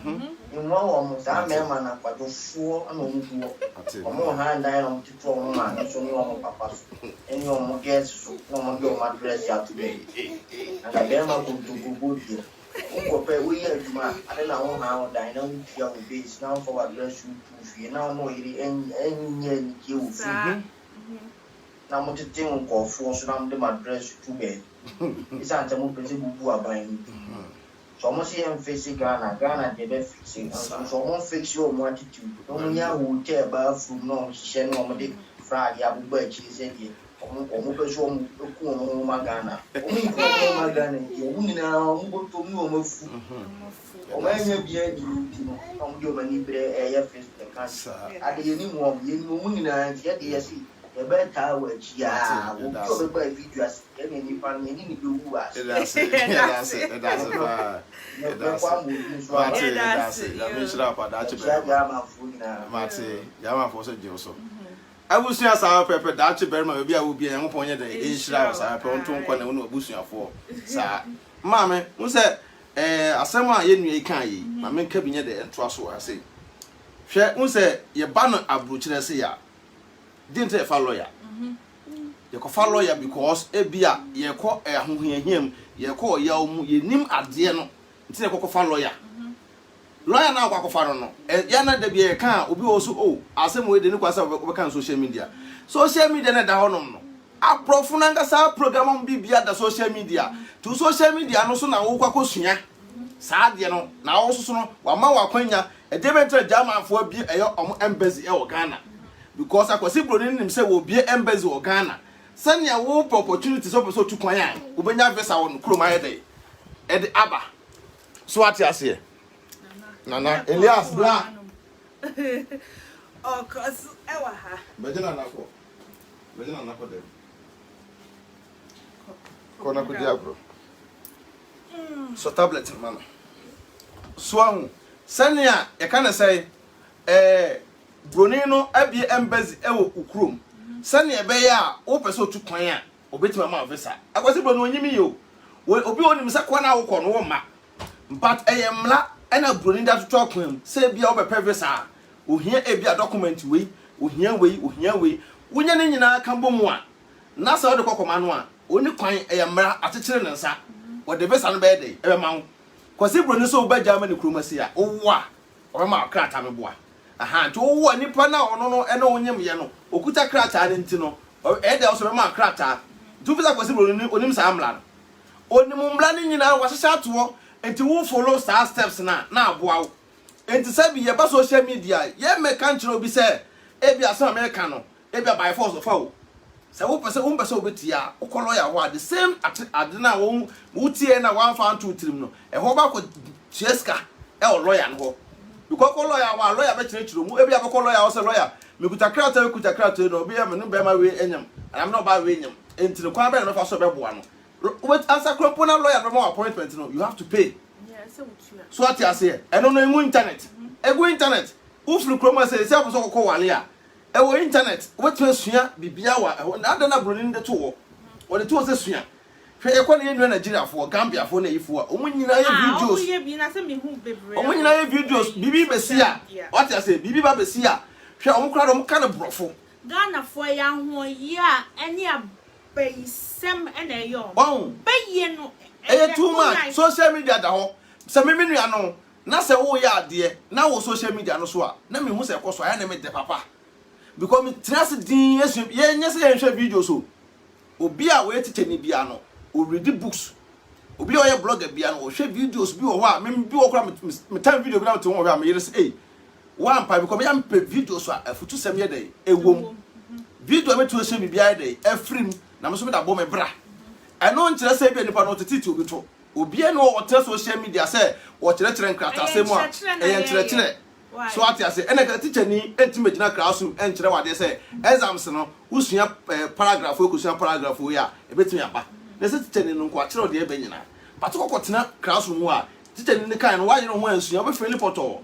nwa wo mo sa mema na kwadofo ana omuduo omo ha ndan no tito omo ma so ni omo papa so eni omo guest so no mo do ma dress ya today na be ma ko to go di nko pe we ye aduma ade na wo ha wo dan na wo tia wo base na for wa dress you to fie na no yiri enye ni ke wo fi na mo tete nko fo so na mo de ma dress to bed. It's not a more principle buying. So almost here facing Ghana, they be fixing. So one fix your attitude. Only I will tell about from no, she no Friday, I will buy cheese and ye. Almost show my Ghana. Only my Ghana, you now go to no food. Or when you be a you many bread, face the cancer. At the anymore, you know, yet yes. The better words, yeah, we'll buy videos. Any fan, any do was. That's it. That's it. That's it. That means up at that. Mate, Yama for St. Joseph. I will see us our pepper, Dutch Berman will be a will be a point of the English house. I put on one of bushing for. Sir, Mamma, who said, a summer in Kai, my main cabinet and trust what I say. Share, who said, your banner of Butcher. Didn't say follow ya. You can follow ya because ebia ye call a him, ye call ya ye nim adiano, until you follow ya. Lawyer now walk follow no. Yana de be a can, will be also oh, as some way the new can social media. Social media na da honom no. A profunanga sa program on bibia da social media. To social media no so na wo kwakọ sua. Saa de no na wo so no wa ma wa kwanya e debentre German fo bi eyo omo embassy e wo Ghana. Because I was simply him say will be embassy or Ghana. Send your work opportunities up so to Kwaya. Ubenya vesa on Kroma Ede. Ed Abba. So what you say? Nana Elias Bla. Oh, cause ewa ha. Bejena nako. Bejena nako dem. Kona ko diabro. So tablet mama. So send ya e can say Broni no abie embassy ewo ukrom sane ebe ya wo pese otu kwan a obetima ma visa akwase broni onyimi yo obi onim se kwa na wo kọ no ma but eyemla ena broni da toto kwan se bia wo be visa ohia ebia document we ohia we wonya ne nyina kan bom a na sa wo de kokoma no a oni kwan eyemla atechire ne nsa wo de visa no be dey ebe ma wo kwase broni so ba Germany kromasi a wo a o ma krata me boa aha to wo nipa na ono no ene onyem ye no okuta krata ne nti no e de so be ma krata tu visa kwase broni onim sa amla no onim mla ne nyina wa hye ato enti wo follow star steps na aboa wo enti sabi ye ba social media ye me kan kire obi se e bia so America no e bia by force of wo se wo pese wo pese obetia wo kolo ya wo the same ade na wo tie na 1 fan 2 3 no e ho ba ko cheska e o lawyer no ho because lawyer wa lawyer be kire kire mu e bia be lawyer wo se lawyer me kuta krata no obi ya me no be ma we enyam am no ba we enyam enti no kwa be no fa so be boa no with answer cropona lawyer be more appointment no you have to pay. Yeah, so what you say e no no internet internet uflu kroma say se apo so kokọ wale a e wo internet wetu asua bibia wa na adana broni de to wo de to se sua hwe e ko ne yenu Nigeria fo Gambia fo na yifo a omunyina ye videos ye bi na se me hu bebre omunyina ye videos bibi besi a what you say bibi ba besi a hwe omukra do omka ne brofo Ghana fo ya ho ye a ene abaisem ene yo oh baye no too much social media da ho se me nua no na se wo ya ade na wo social media no so a na me hu se koso aya na me de papa because me trust din yesu ye nyese ye hwe videos so obi a we teacher ni bia no o read books obi a ye blogger bia no o hwe videos bi wo ho a me bi wo kra me time video bi na to wo ho a me yere say one pa because me am pe videos so a afutu sem ye dey ewom video me to hwe bia dey afrim na me so me da bo me bra eno nkyere say bi nipa no tete obi to obi e no o te social media say wo kyere nkrata asem a e kyere so ati ase ene ka teacher ni entime gina classroom enkyere wade say exams no usua paragraph okusua paragraph o ya ebetumi aba na se teacher ni nko akyere ode e benyina but kokotena classroom a teacher ni kan no wa yire ho ansua obe friendly poto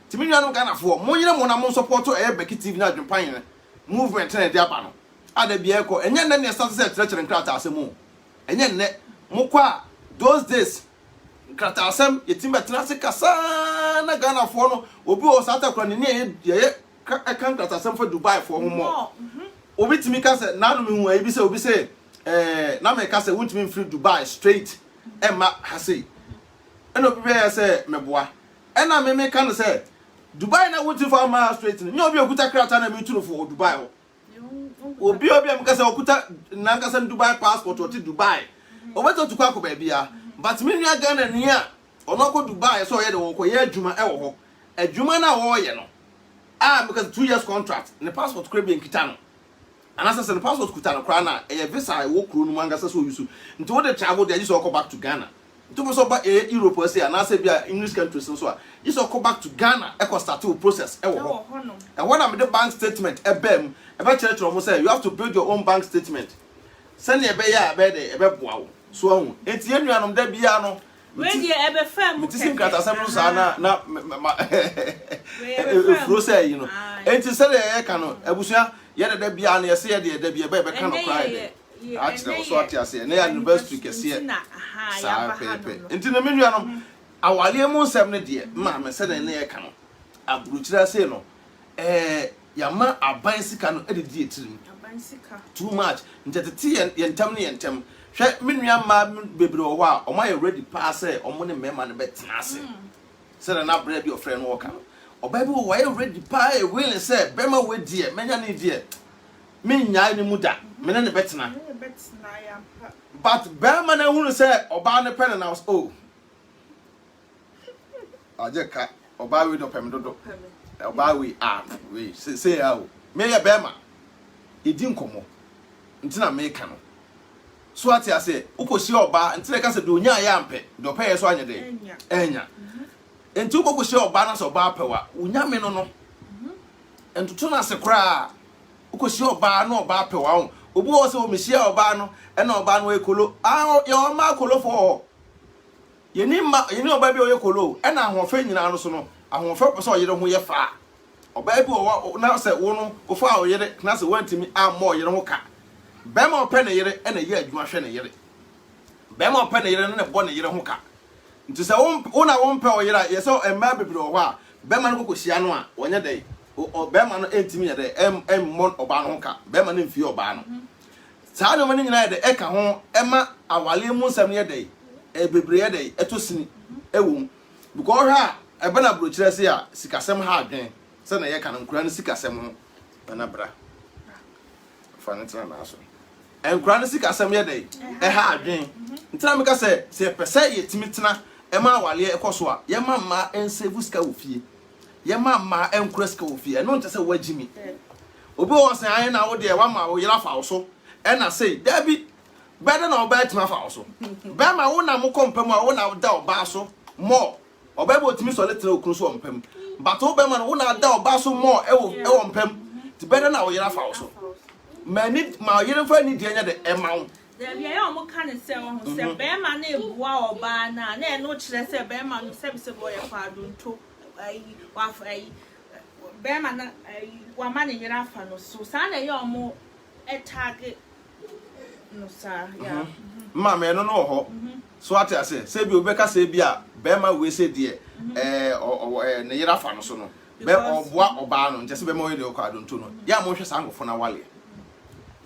timi nua no Ghana fo mo yire mo na mo support e Becky TV na adwempan ne movement na de aba no ada bia ko enye nne ne start say kyere nkrata asem o enye nne mo kwa those days nkrata asem yetimba tena se kasa na Ghana fo no obi o sata kra ne ye kan nkrata asem for Dubai fo ho mo obi timi ka se na no me hu ayi bi se obi se na me ka se wontimi free Dubai straight emma ha sei eno obi be se meboa ena me ka no se Dubai na wontimi for ma straight ni obi okuta krata na me tunu for Dubai ho obi am ka se okuta na ka se Dubai passport o ti Dubai obeto tukwa ko ba bia but me nua Ghana ni a ono ko Dubai so ye de wo ko ye adwuma e wo ho adwuma na wo ye no because 2 years contract ne passport kra bi nkita no anasa se ne passport kuta no kra na e visa wo kro no manga se so yusu nti wo de travel there you go back to Ghana nti so ba Europe say anasa bia English countries so a you so go back to Ghana e ko start the process e wo ho e when am the bank statement e bem e ba chere mo say you have to build your own bank statement send e be ya be de e be boa wo so hu enti enuanom da bia no we dey e be fam me tisim kata sabru sa na fro say you know enti say e ka no abusua ye da bia na ye say ye da bia be ka no cry dey actually so atiase na university kese sa pepe enti na menuanom awale mu nsem ne de ma me say na ye ka no aburuchira say no yama aban sika no ededi etirim aban sika too much ntete yentam ne yentam hwe menua ma bebre wo a o ma ye ready pass say o mo ne mema ne betena ase say na bra bi ofre no woka oba bi wo ye ready pa e willing say bema we die menya ne die menya ni muda me ne betena ya but bema na hunu say oba ne pen na oh ajeka oba we do pem dodo oba we we say how me ya bema edi nkomo ntina me ka no so ati ase ukosi oba ntire ka se do nya ya mpe do peye so anya de enya enti ukosi oba na so oba pewa unya me no no entutu na se kra ukosi oba na oba pewa ho obi wo se o mehia oba no e na oba no ekolo ya o ma kolo fo yeni oba bi o ekolo e na ahofe nyina no so no ahofe pese o yere ho ye fa oba bi o na se wo no o fa o yere na se wantimi ammo yere ho ka bema open yere ena ye adwuma hwe ne yere bema open yere ne bo ne yere ho ka nti se wona wompe o yere ye so emma bebre o ho a bema no kokosia no a wonye dai o bema no entimi ye dai mon oba no ho ka bema no mfie oba no saa no mani nyina ye dai eka ho ema awale mu nsam ye dai bebre ye dai etosini ewum because ha ebe na bro kire se a sikasem ha adwen se na ye ka no nkura no sikasem ho na bra fanetna na aso enkura no sikasem ye dai ha adwen ntina me ka se pese ye timitna ema awale ekoso a ye ma ma ensevu ska ofie ye ma ma enkura ska ofie no nte se wagimi obi wo se an na wo de wa ma wo yira fa wo so e na say dabi bede na oba etima fa wo so be ma wo na mo kompam a wo na da oba so mo oba be otimi so letre okunu so ompam but wo be ma wo na da oba so mo e wo mpam ti bede na wo yira fa wo so mani ma yire fa ni de nya de emawo there be ya mo kan se wo ho se be ma na ebua oba na na e no kire se be ma no se be se boy fa adonto ai wa fa ai be ma na wa ma ne yira fa no so sa na ye o mo e tag no sa ya ma me no no ho so ate ase se bi obeka se bi a be ma we se de ne yira fa no so no be oboa oba no nte se be ma we de okwa donto no ya mo hwe sankofo na wale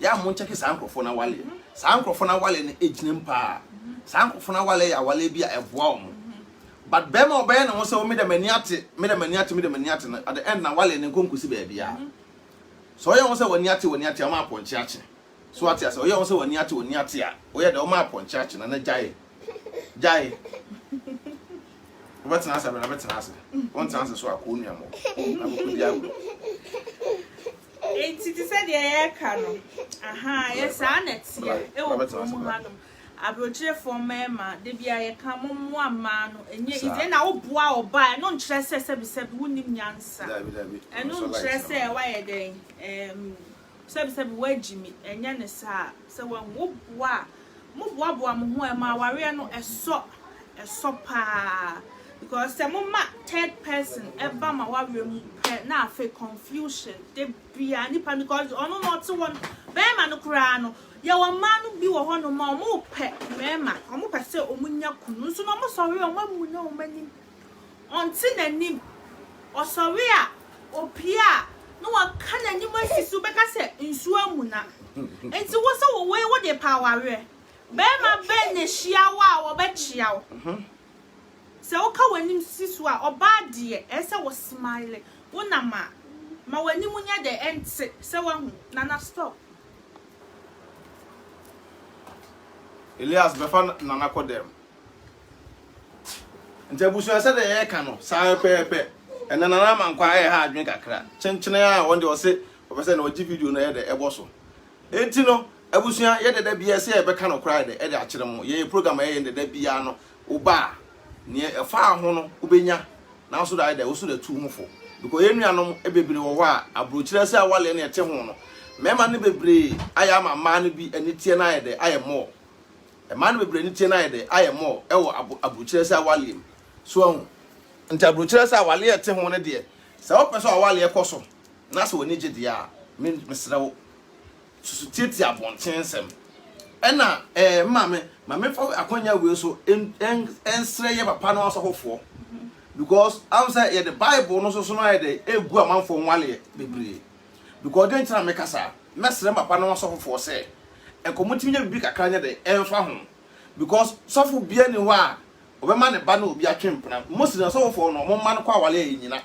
ya mo ncheke sankofo na wale sankofo na wale ne ejinem pa sankofo na wale ya wale bi a eboa o but be ma oba na wo se wo me de mani ate at the end na wale ne konkusi ba bia so ye wo se wani ate o ma ponche ache so ate ase ye wo se wani ate a wo ye de o ma ponche ache na jae What's answer? One answer so I couldn't know. It said the air cannon. Aha, yes, Annette. I brought you for mamma. They be a come one man, and yet then I will bow by no stress as I wouldn't answer. And no stress why a day. Said where Jimmy and Yanis, so one whoop wa. Move wabwam who am I warrior no a sopa. Because the mama third person ever my warrior now fake confusion. They be a nipper because on not to one bear no crano. Your man be a honor more pet, Mema, or more per se, or munya kunu, so no sorry, or one would know many on tin and nim or sorry, or pia. No one can anywhere see Subeka said in Suamuna. And so what's away what their power? Bema bene shiawa or bet shiaw. So when him siswa or bad dear, Esa was smiling. Unama, ma when you munya the end say, so one nana stop. Elias befan nana kodem. Nte busu said the air cano, sa pepe. And nana man quiet hard drink a crack. Chenchina one day or say, or say no video no the eboso. Etino. Abusia ye de bia se e be kan okra de e de akire mo ye program ye de bia no uba ne e fa ho no ubenya na so da wo so da tu mufo because ye nuanom e bebre wo wa abrochire se awale ne ete ho no mema ne bebre aya ma ne bi ani tie na ye de aye mo e ma ne bebre ani tie na ye de aye mo e wo abrochire se awale so ho nta abrochire se awale ete ho ne de se wo pese awale e koso na so woni gye dia mesra wo titi abontensem ena mame fa akonya we so ensre ye papa no asofofo because am say ye the Bible no so no ye the egu amanfo nwale bebre because den tina me kasa mesre papa no asofofo say enkomotimi nya bibi kakra nya de enfa ho because sofo bia ni ho a obema ne ba na obi atwempena most na asofofo no mo ma no kwa wale enyina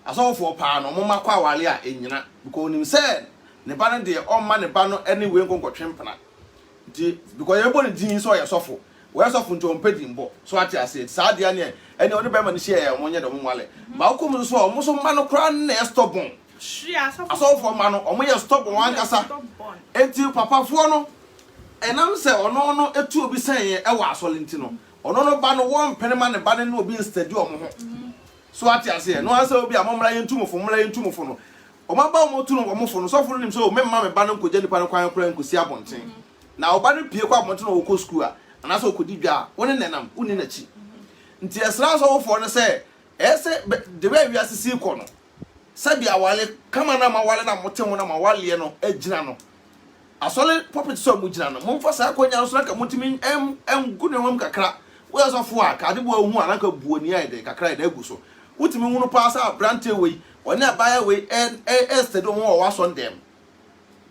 asofofo pa no mo ma kwa wale a enyina because nim say ne ba no de o ma ne ba no anyway nkonkotwempena di because yebo ne din so ye sofo we sofo nto mpedi mbo so ati ase sa dia ne ene odi be ma ne share ye monye de mo wale ba ko mo so o mo so ma no kra na stubborn asofo ma no o mo ye stubborn wan kasa enti papa fo no enam se ono no etu obi sen ye e wa asole nti no ono no ba no won penema ne ba ne no obi stadi o mo ho so ati ase no asa obi amomra ye ntumufo no o ma ba o mo tu no o mo fo no so fo nim so o memma me ba no nkoje nipa no kwan kran nkosi abonten na o ba no pie kwa abonten o ko school a na so okodi dwa woni nenam uni na chi nti esra so wo fo no se ese de ba wi asisi ko no sabi awale kama na ma wale na moten na ma wale no agina no asole puppet so mu gina no mo mfa sa akonya no so na ka mutimi gune wam kakra wo so fo a ka de bo hu anaka buoni ai de kakra de agu so wutimi hunu pa sa brante we oni abaya we stedo ho wa so ndem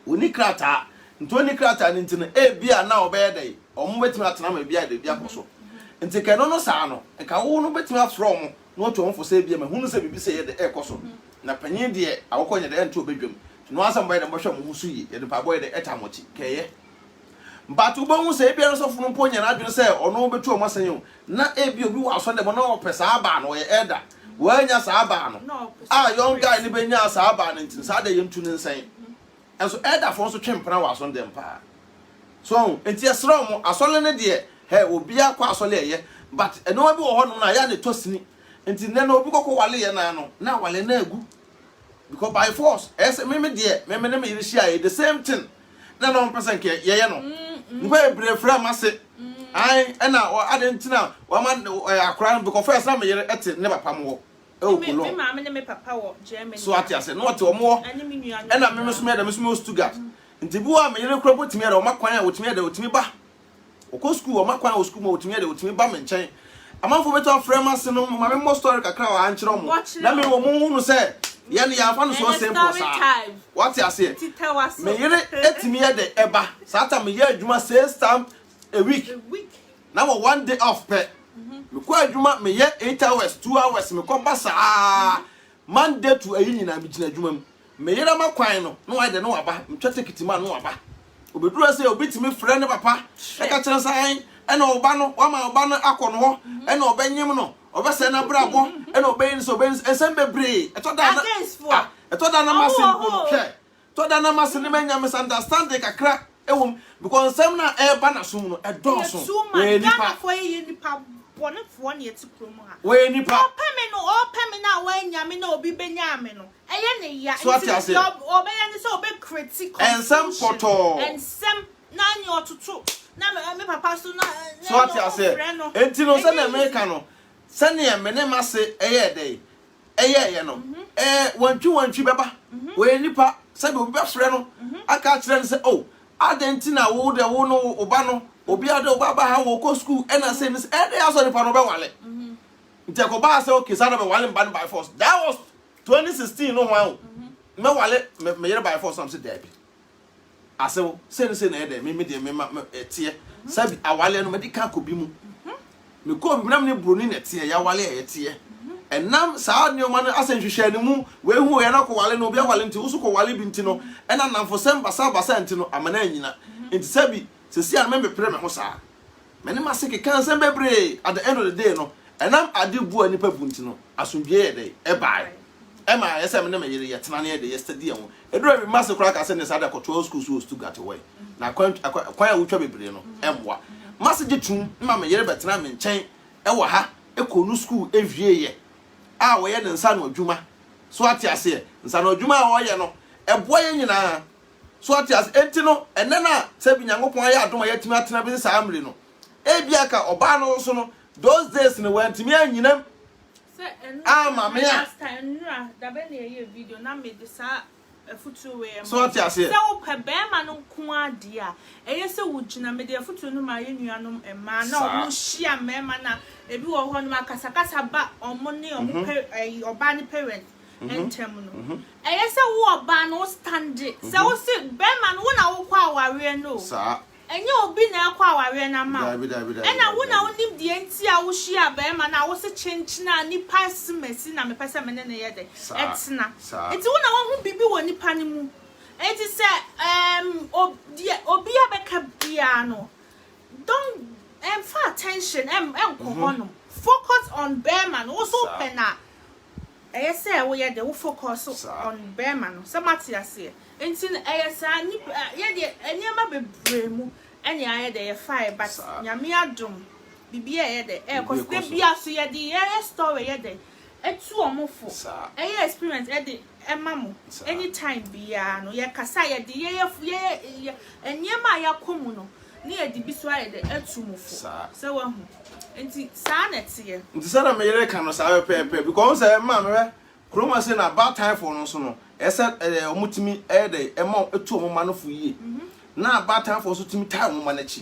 oni krata ntoni krata ni ntine bia na obeye dai omo betimi atena ma bia de bia koso nti keno no sa no ka wo no betimi afro mo no to onfo se bia ma hunu se bibi se ye de koso na panyin de awokonya de ento obedwam no asam boy de mo hwe mo husu yi ye de pa boy de etamochi keye mbatu bo hu se bia no so funu ponya na adwene se ono betu o masanyo na obi wa so de mo na opesa aba no ye eda wanya saaba no young guy ni benya saaba no ntin sa da yentu ne nsan enso eda fo so twempena wa so ndem pa so enti esro mo asole ne de he obi akwa asole eye but eno obi wo ho no na ya ne tosini enti ne na obi kokko wale ye na no na wale na agu because by force me de me ne me yirishia the same thing na no person ke ye no ngwa ebrefra mase ai ena o adentina wa man akra because first na me yere ete ne papa mo me mama ne me papa wo Germany so ati ase no ate omo ena me so me da me so Stuttgart nti bi wa me yere kro botimi da o makwan a otimi da otimi ba Oko school o makwan o school mo otumi de otumi ba me nchen amanfo beto frame no ma me mo story kakra wa ankyere mo na me wo mo hunu se ye ne ya fa no so simple sa what you say me yire etimi ye de eba sata me ye adwuma 6 times a week na mo 1 day off pe me ko adwuma me ye 8 hours 2 hours me ko basa Monday to ayi nyina me gina adwuma me yire makwan no wa de no aba ntwete kitima no aba obedura se obitimi frɛ ne papa e ka kyerɛ san e na oba no wa ma oba no akɔ no ho e na obenyim no obese na brabo e na obeyin so obeyin ensem bebre e to da na masin ko hwɛ to da na masin me nya misunderstanding kakra ewom because ensem na e ba na sum no e dɔso we nipa for ye nipa bonefo na yeti kromo ha we nipa opemi na we nyame na obi benya ame no eye ne ya obeya ni so obe critic ensem poto ensem na nya otutu na me papa so na so what you say enti no se na America no se ne me ne mase eye dey eye no wantwi beba we nipa se be obi be frɛ no aka kyerɛ no se oh adentina wo de wo no oba no obi ade oba ba ha wo ko school e na say ni e dey aso nipa no be wale nti ko ba say okay sa na be wale mba by force that was 2016 no wan me wale me yere by force am say there be asewo say na e dey me de me tie sabi awale no medical ko bi mu me ko bi nam ne broni na tie ya wale e tie enam saa nneoma no asenhwehwe ne mu we hu ye na ko wale no obi awale nti usu ko wale bi nti no ena namfo sem basa nti no amana anyina nti sabi sesi an me pre me ho saa me ne maseke kan sem bebre at the end of the day no enam ade bu ani pa bu nti no asomdwe ye dey e bai e ma yesa me ne me yere ye tena ne ye dey yesterday ho edura bi maseke kra ka se ne sada ko 12 school so Stuttgart way na kwan a wutwa bebre no emwa masege tum ma me yere betena me nchen e wo ha e ko nu school e vie ye a wo ye ne nsa no adwuma so ate ase nsa no adwuma a wo ye no e boye nyina so ate ase enti no enne na se bi nyankopon aye adoma ye timi atena bi sa amre no e bia ka oba no so no those days no wantimi anyinam se ama me last time nura da be na ye video na me de sa afutu we so ate ase se wo pe be ma no nko ade a eye se wo gina me de afutu no ma ye nuanom ema na o hia me ma na ebi wo ho no makasakasa ba omo ne omo pe oba ne parent entem no eye se wo oba no stand se wo se be ma no wo na wo kwa aware no sa enye obi na kwa aware na ma ena wo na onim de enti a wo hia be ma na wo se chenchina ni pass mesi na me pese me ne ye de etna enti wo na wo hu bibi wo nipa ni mu enti se obi abeka bia no don't pay attention focus on bearman also pena say we ye the focus on bearman so matia say enti sa ni ye de eniema bebre mu eni aye de fire but nyame adom bibia ye de cause de bia so ye de ye story ye de etu omofo eye experience ye de emamo anytime bia no ye kasa ye de ye eniema ya komu no ni e di biso aye de etumufo se wa hu enti sa na tie nti sa na me yere kan no sa pepe because say ma me kroma say na bad time for no so no ese omutimi e de ema etu omma no fu yie na bad time for so timi time omma na chi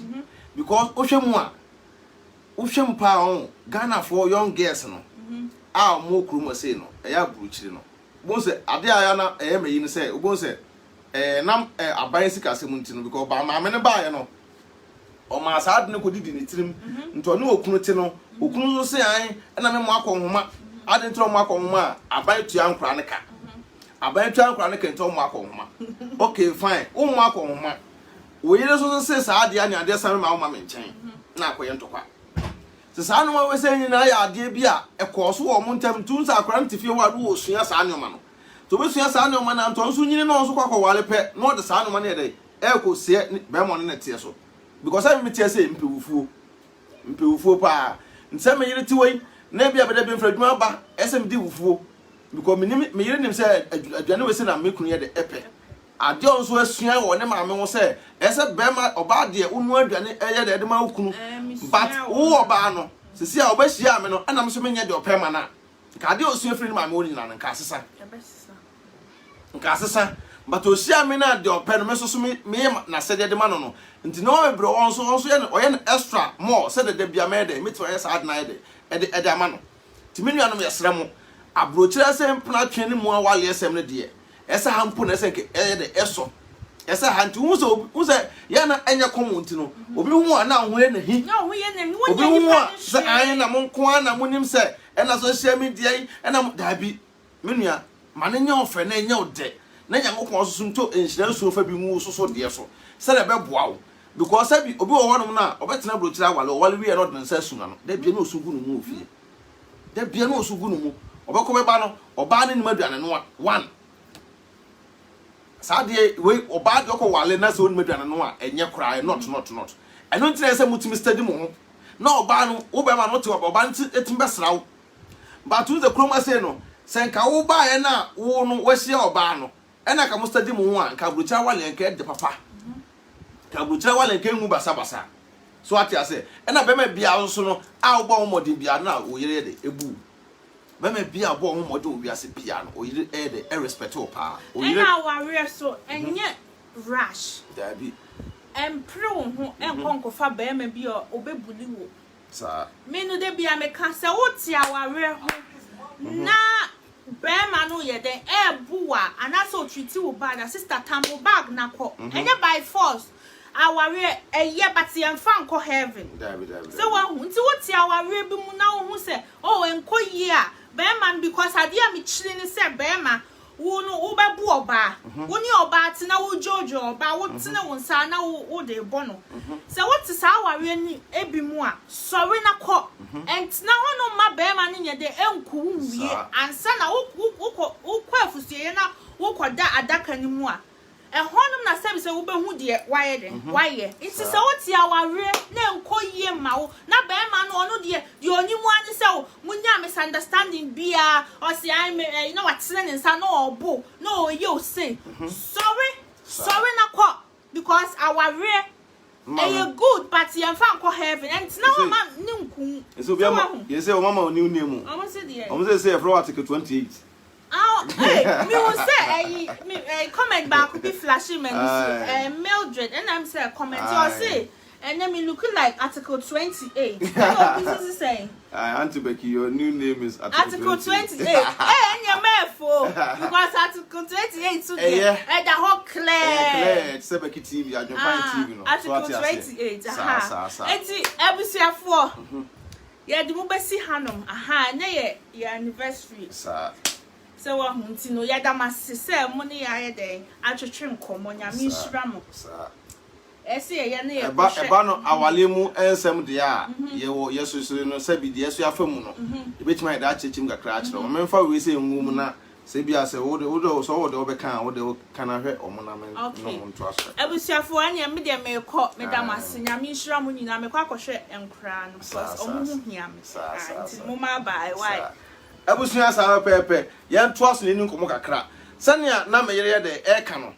because ohwemu a ohwem pa on Ghana for young girls no a mo kroma say no e ya buruchiri no bon say ade aya na e me yi no say bon say nam aban sika se munti no because ba ma me ne ba ye no o ma sa ade ne ko didi ne tirim nto ne okunu ti no okunu so se an na me mo akonhoma ade ntro mo akonhoma aban tua nkra ne ka aban tua nkra ne ka ntro mo akonhoma okay fine o mo akonhoma wo yire so se sa ade anya ade san ma wo ma me nchen na akoye ntokwa se sa no we se nyina ya ade bi a e ko so wo mo ntam tun sa akra ntifie wa do wo sua sa anyoma no to be sua sa anyoma na nto so nyine no so kwakọ wale pe no de sa anyoma ne de e ko se be mo ne tie so because I meet say mpewufuo pa nsem me yire ti wei na bia beda bi mfradwuma ba esem di wufuo because me yire nim say aduane we se na mekunu ye de epe ade on so asua wo ne maame wo say ese be ma oba de unu aduane eye de ma wukunu but wo oba no sisi a obahia me no ana me so menye de ope ma na ka ade osua firi maame wo nyina nka asesa but o sia me na de open me so me na said de ma no nti no me bro on so ye no extra more said de bia me de me to yes ad na de e de ama no ti me nuanom yesra mo abrochira se mpna twene mu awale esem ne de esa hampo na se ke e de eso esa hanti hu se ya na enya komunti no obi hu ana ho ye na hi no ho ye na hi obi hu se an na mo nko ana mo nim se e na social media yi e na dabi me nua mane nya ofe na nya ode na nya nkoko so nto enhyira so fa bi mu so de so se na be boa wo because abi obi wo honom na obetena brochira awale wi e no de nsa su na no da bia na osugu no mu ofie da bia na osugu no mu obekọ be ba no oba ne nimaduane no one Sadie we oba de ko wale na so nimaduane no a enye kra not eno ntire se mutimi study mo ho na oba no wo be ma no te oba nti etimbe srawo but to the chroma say no senka wo ba ye na wo no wahia oba no ena ka mo study mo ho a nka brocha wale nka de papa ka brocha wale nka ngu basa so ati ase ena be ma bia so no a wo ba wo modin bia na wo yere de ebu be ma bia bo wo modin wo biase bia no wo yere de respect wo pa wo yere ena warrior so enye rash dabi empre wo ho enkonko fa be ma bia obebuli wo sa menu de bia me ka se wo ti aware ho na Bema no ye den buwa anaso treat wo bad sister tambo bag na ko enye by force aware eye but ye mfa nko heaven so wa hu nti wo ti aware bi mu na wo hu se oh enko yi a bema because ade a me chiri ni se bema wo no wo ba bu oba wo ni oba ti na wo jojo oba wo ti na wo nsa na wo de bo no se wo ti sa aware ni ebi mu a sorry na ko ent na hono ma bema ni ye de enku wie ansa na wo kwafusie na wo koda adaka ni mu a ehonum na sabi se wo be hu de waye de waye iti se wo ti aware na enkoyie ma wo na bema no ono de onimu ani se wo munya misunderstanding bia o se I me you know what ne nsa no obo no you say sorry na ko because aware e good but ye mfa nko heaven and na wo ma ni nku so bia ye say o mama oni nemu omo say from article 28 oh, hey, me will say comment back could be flashing Mildred and I'm saying comment or say and then me looking like article 28. What this is saying? Auntie Becky, your new name is article 28. Hey, and your mouthful because article 28 today. And the whole clear. It's Becky TV. I don't find TV. Article 28. Eti ebusia for. Yeah, the mubesi hanum. Aha, na ye anniversary. Sir. So wa hunti no yada masese mo ne ya den atwetwe nkomo nya mi hira mo ese ye ne ye eba no awale mu ensem de a ye wo yesusu no sabi de yesu afamu no ebetima da chechim gakra akere o memfa we se ngum na se bia se wo de so wo de obeka wo de kana hwe omo na men no mo nto aso ebusiafo anya me de me kọ me da masenya mi hira mo nyina me kọ akọhwe enkra no because omo hu hia me nti mo ma bai why Abusuya sa pepe yan toaso ni nkomo kakra sania na meyere de eka no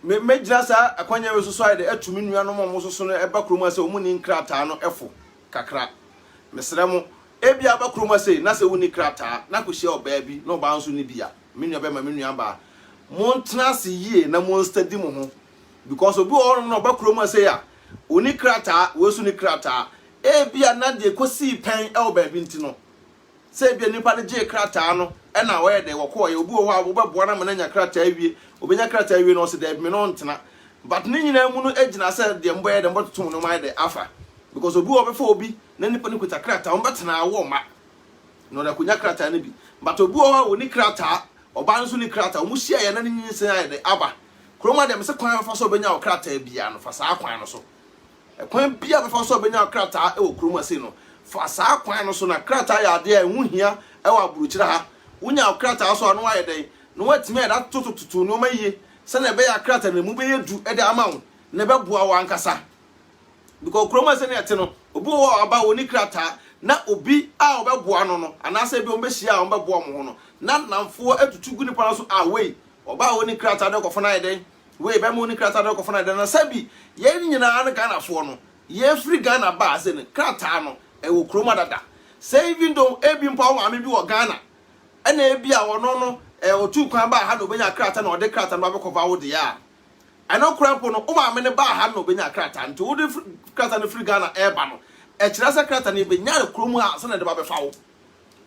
me gira sa akwanya we soso ide atumi nuanom mo soso no eba kroma se omu ni nkrata no efo kakra mesere mo ebi aba kroma se na se woni krata na ko hye oba bi no ba nso ni bia me nua be ma me nua ba mo ntena se yie na mo study mo ho because obi o no oba kroma se ya oni krata we so ni krata ebi na de kosi pen e oba bi ntino se bia nipa ne je krata no e na we de woko ye obi wo a wo beboa na manya krata awie obenya krata awie no se de me no ntena but ni nyina mu no agina se de mbo ye de mbo totom no mai de afa because obi wo be fa obi na nipa ne kuta krata wo betena wo ma no da kunya krata ne bi but obi wo oni krata oba nso ni krata wo mu hia ye na ni nyin se ai de aba kroma de me se kwan fa so obenya wo krata bia no fa sa kwan no so kwan bia be fa so obenya wo krata e wo kroma se no fa sa kwan no so na krata ya de hu hia e wa buruchira ha unya krata so no wa ye den no watime da totototo no maye se na be ya krata na mu be yedu e de ama wo na be boa wa nkasa because kroma se na ete no obi wo aba woni krata na obi a obeboa no no anase bi o be hia o be boa mo ho no na namfo atutu guni pa so away oba woni krata de kofo na ye den we be mo woni krata de kofo na de na sabi ye nyina an Ghana fo no ye free Ghana ba se ne krata no e wo kroma dada say even though ebi mpa wo ame bi wo Ghana ena ebi a wono no otu kwan ba ha no benya krata na ode krata no abekova wo de ya ano krampo no uma me ne ba ha no benya krata nti wo de krata no free Ghana eba no e kira sa krata no benya re kromu a so na de ba befa wo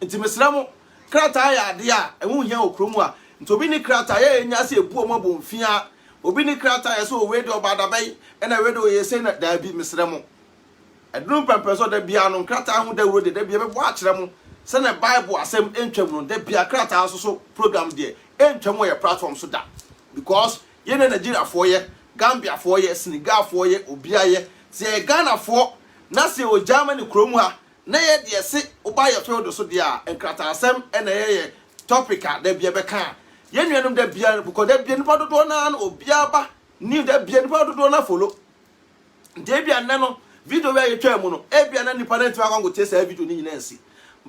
nti mesra mo krata ya de a ehu hia okromu a nti obi ni krata ya enya se ebu omo bomfia obi ni krata ya so we de obada bai na we de ye se na da bi mesra mo edun pampeso da bia no krata hu da wuro de da bia be bo a kira mo se na Bible asem entwam no da bia krata so program de entwam ye platform so da because ye na Nigeria for ye Gambia for ye Senegal for ye obia ye se Ghana for na se o Germany kromu ha na ye de se oba ye field so de a enkrata asem na ye topic a da bia be kan ye nuanum da bia because da bia nipa dodo na obia ba ni da bia nipa dodo na follow de bia na no video we ye twam no e bia na nipa na ntima kwango tese video ni nyina nsi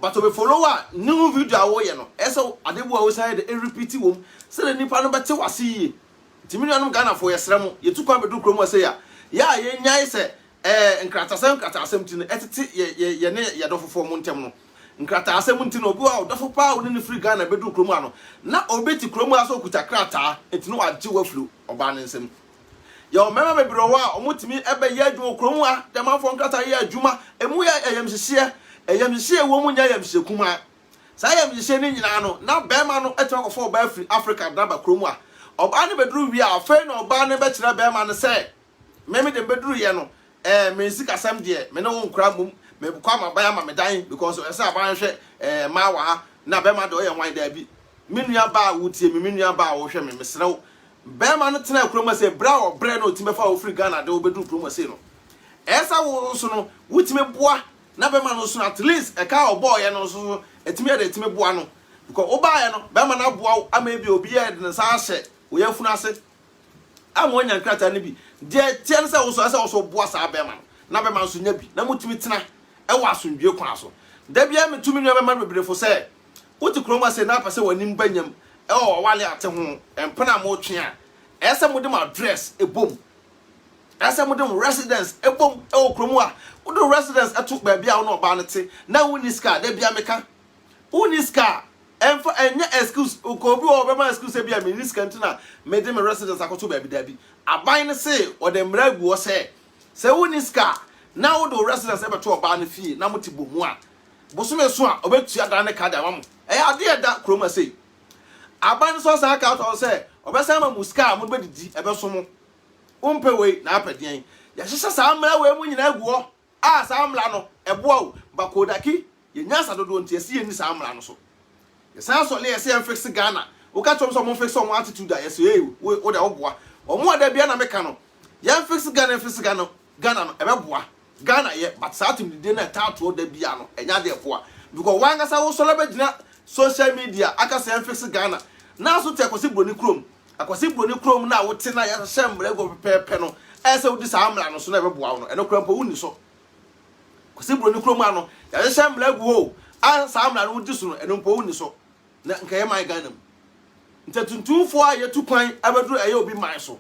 but we follower new video awo ye no eso adebu awo sai de repeat wom se de nipa no bete wase yi timinu anum Ghana for yesrem ye tu kwa bedu kromo se ya ye nyai se nkrata asem ti no etete ye ne ye dofofo mo ntem no nkrata asem ti no obi wa dofo pa wo ne free Ghana bedu kromo ano na obeti kromo aso kuta krata enti no wagye waflu oba ne nsem ya o mema bebro wa omutimi ebe ye adwo kromo a de manfo nkrata ye adwuma emu ya eyamhye wo mu nya yamhye kuma sa yamhye ni nyina no na bema no etwa kofo ba Africa daba kromu a oba ne beduru wi a afa na oba ne be kire bema no se meme de beduru ye no me sika sam de me no nkura mum me kwa mabaya ma medan because ese aban hwe ma wa ha na bema de o ye hwan da bi menua ba wutie me menua ba wo hwe me mesrew bema no tena kromu se bra o bre no timefa o free Ghana de o beduru kromu se no esa wo so no wutime boa na be ma no so at least e ka oboy no so etimi ya de etimi boa no because obaye no be ma na boa ama bi obi ya de sa hye wo yafunu ase amwo nya nkrata ne bi de tie se wo so boa sa be ma na be ma so nya bi na mutimi tena e wo asondwe kwa so da bia metumi nwa be ma bebrefo se wuti kroma se na pase wanim banyam e wo wale ate ho empena mo twe a ese mo de ma address ebom ese mo de residence ebom e wo kromo a do residence atuk ba bia no ba nete na uniska da bia meka uniska enfa enya excuse ko bi o be ma excuse bia me uniska ntina me de me residence akoto ba bi da bi aban ne se o de mragu o se uniska na wo do residence e beto ba ne fie na moti bomu a bosume so a obetua da ne kada mam e ade da kroma se aban so sa aka to se obesa ma muska mo be didi e be so mo umpe we na apedien ya hihye sa amra we mu nyina aguo sa amla no eboa bakodaki ye nyasa dodo nti ese ye ni sa amla no so ye sa so le ese en fix Ghana wo ka chom so mo fix so attitude a ye se wo da oboa omo da bia na meka no ye fix Ghana no ebeboa Ghana ye but sa atim de na tato da bia no enya de eboa because wanga sa wo so la begina social media aka se en fix Ghana na so te akosi broni krom na wo te na ya hye go pepe no ese wo di sa amla no so na ebeboa no eno krampo wuni so Sibroni kroma no ya hye mlagu ho an samla no di so no eno mpo woni so na nkaye man Ghana ntatuntumfo a yetu kwan abeduru aye obi man so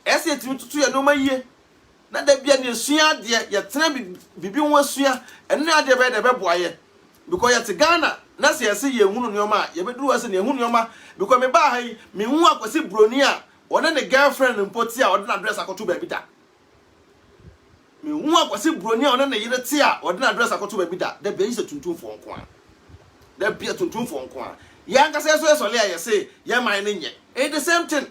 ese etimi tutu ye no mayie na da bia ne sua de ye tena bibi ho asua eno ade be de beboaye because ye te Ghana na se ese ye hunu nyoma ye beduru ase ne hunu nyoma because me ba ha yi me hu akwasi broni a one ne girlfriend mpoti a ode na address akoto ba bi da me hu akwasi broni a one ne yire ti a ode na address akoto ba bi da da bia yi se tuntumfo nko a da bia tuntumfo nko a ya nka se so le ya se ye man ne nye the same thing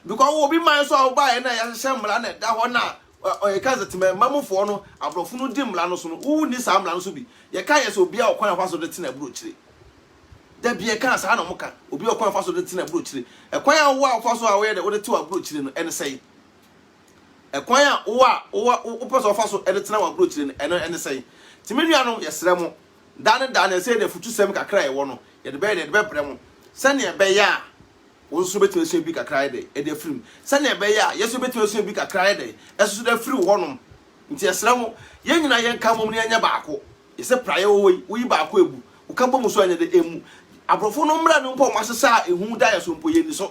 because wo bi man so a ba ye na ya hye mra na da ho na o ye kaza time mamufo no abrofo no di mra no so no wu ni sa mra no so bi ye ka ye so bia okwan afa so de tina bro chire da bia ka sa na muka obi okwan afa so de tina bro chire ekwan a wo afa so a wo ye de wo de tiwa bro chire no ene sei ekwan a wo peso afa so e de tina wa bro chire no ene sei timedua no ye sere mo dan sei de futu sem kakra ye wo no ye de be bre mo sane e be ya wo so betwe so bi kakra de e de film sane e be ya ye so betwe so bi kakra de e so de free wo no nti ye sere mo ye nyina ye nka mom ne anya baako ye se praye wo yi baako ebu wo ka bom so anya de emu abrofo no mra no mpo masesa ehu da ye so mpo ye ni so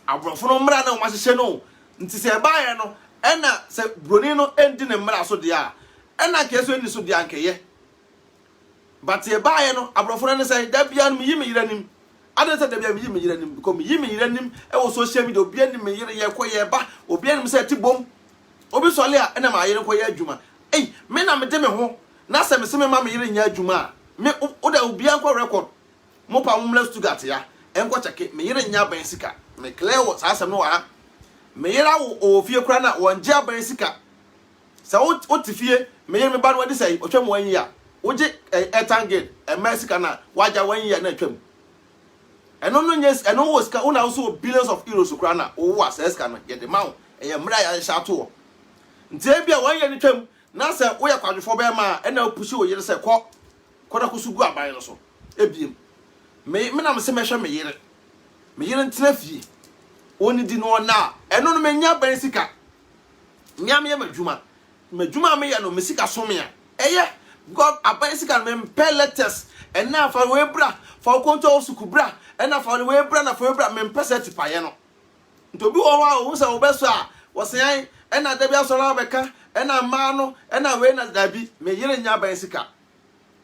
abrofo no mra na masese no nti se ba ye no e na se broni no endi ne mra so de a e na ke so ni so de ankeye but ye ba ye no abrofo no say da bia no mi yiranim Ada say da bia me yire nim because me yire nim e wo social media obi anim me yire ye kɔ ye ba obi anim say ti bom obi sɔle a na ma yire kɔ ye adwuma me na me de me ho na sɛ me se me ma me yire nya adwuma me o da obi an kɔ record mo pa mo mla Stuttgart ya enko cheke me yire nya ban sika me clear wo sa asɛm no wa me yire wo fie kura na won gye ban sika sa o ti fie me yire me ba no de say o twam wan yi a wo gye etangate Mexican na waja wan yi na twam eno no nyes eno wo sika una also billions of euros kura na wo wa sa sika no ye de ma wo ye mra ya sha to ntie bia wan yi ni twam na sɛ wo ye kwadwefo be ma na pushi wo yire sɛ kɔ da kusugu aban no so ebiem me na me se me hwe me yire ntena fie oni di no na eno no menya ban sika nyame ye madwuma me ye no me sika so me a eye god aban sika no me letters ena fa we bra fa konto osuku bra ena fa we bra na fa we bra me pese tipaye no ntobi wo wa wo se wo beso a wo se an ena da bia so la beka ena ma no ena we na dabi me yire nya ban sika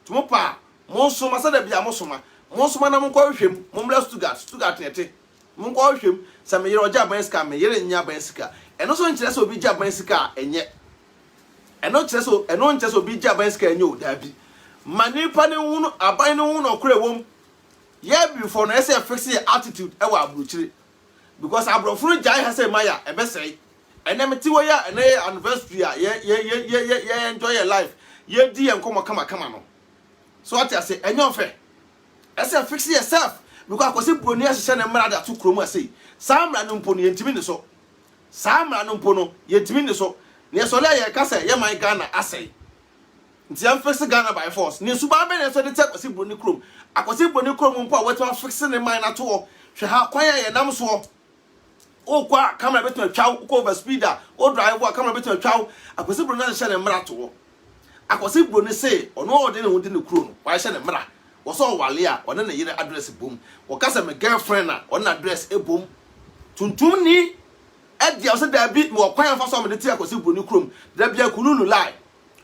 tumo pa mo so ma se da bia mo so ma na mo ko hwem mo mla Stuttgart nete mo ko hwem sa me yire oja ban sika me yire nya ban sika eno so nkyere so obi ja ban sika enye eno nkyere so obi ja ban sika enye o dabi manipa ne hunu aban ne hunu okure wom ye before no say fix your attitude e wa abrochire because abrofuru jai ha say maya e be say enemti wo ya ene anniversary a ye enjoy your life ye di en komo kama no so what I say enye ofe I say fix yourself because akosi broni ahye ne mra da to kromu asei samra no mpo no yentimi ne so samra no mpo no yentimi ne so ne so le ye ka say ye man Ghana asei nti am fix Ghana by force ne suba be ne so de take akosi broni krom mpo a wetu fix ne man na to hwe ha kwan ye nam so o kwa camera betu atwa ko over speeder o drive wa camera betu atwa akosi broni ahye ne mra to akosi broni say ono o de ne ho de ne krom wa ahye ne mra wo so wale a one na yire address bom wo kasa me girlfriend na one address ebom tuntum ni e dia so da bi mo kwan fa so me de ti akosi broni krom da bia kununu lie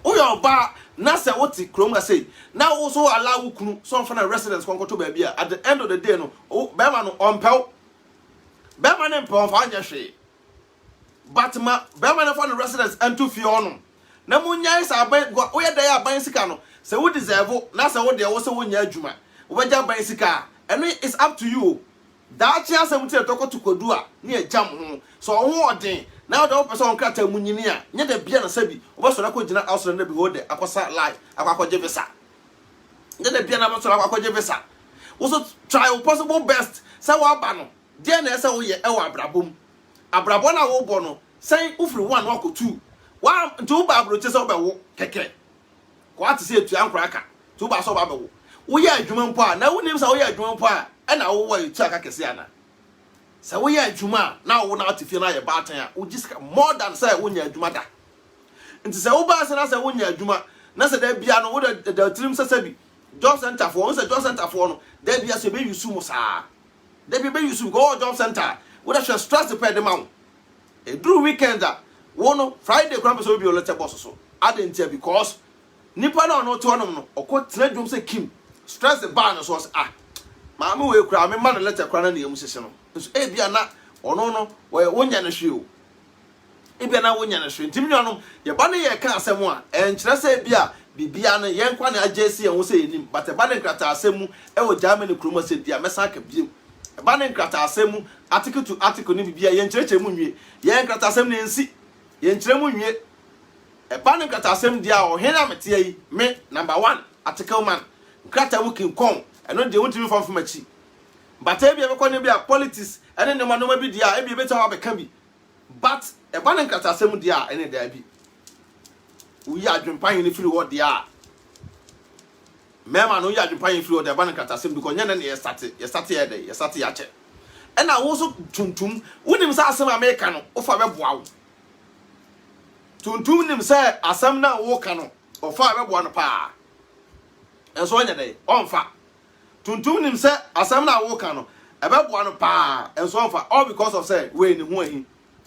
o yo ba na se wo ti krom ga say na wo so allow kunu so fa na residence kon to ba bia at the end of the day no be ma no ompel be ma ne mpon fa anya hwe but ma be ma na fa no residence ento fie ono na mo nyai sa aban wo ye da ya aban sika no se wo deserve na se wo de wo se wo nya adwuma wo be ja aban sika and it's up to you da chi asem ti to kodu a na e jam ho so ho odin na wo person on krata munyini a nya da bia na sabi wo be so na ko gina house na bi ho de akosa live akwakoje visa nya da bia na be so akwakoje visa wo so try your possible best se wo aba no de na se wo ye e wo abrabom na wo bo no say ufri 1 wo ko 2 wa ntu ba abro che se wo be wo keke ko ati se etu ankra aka tu ba so ba be wo ye adwuma mpo a na wo nim sa wo ye adwuma mpo a e na wo etu aka kese ana sa wo ye adwuma na wo na ati fie na ye ba atan a wo jiska more than say wo nya adwuma da nti se wo ba se na se wo nya adwuma na se da bia no wo da trim se sabi job center for se job center for no da bia se be yusu mo sa da bia be yusu go job center wo da stress the pay dem out e dru weekend a wo no Friday kran be so bi o lete boss so adentia because nipa na no to onom no okotena dwom se kim stress the bar no so ma me we kura me ma no letter kura na na yemu sese no so e bia na ono no wonya na hwe o e bia na wonya na hwe ntimi onom ye ba ne ye ka asem a enkyere se bia bibia no ye nkwa na agesi ye ho se yenim but e ba ne nkrata asem mu e wo Germany kroma se dia mesa ka biem e ba ne nkrata asem mu article to article ni bibia ye nkyerechire mu nwie ye nkrata asem ne nsi ye nkyere mu nwie e ba ne nkrata asem dia o hena mete yi me number 1 article man nkrata mu kin kon eno de wontimi fam fam achi but e bia be kon bia politics ene ne ma no ma bi dia e bia be tawa be ka bi but e ba ne nkrata asem dia ene da bi uyi adwempan ni firi wo dia mema no uyi adwempan firi wo dia ba ne nkrata asem because nyane ne ye start ya che ena wo so tuntum wonim sa asem America no wo fa be boa wo tuntum nim say asam na wo ka no ofa be bo no pa enso nya dey onfa tuntum nim say asam na wo ka no e be bo no pa enso onfa all because of say we ni hu ahi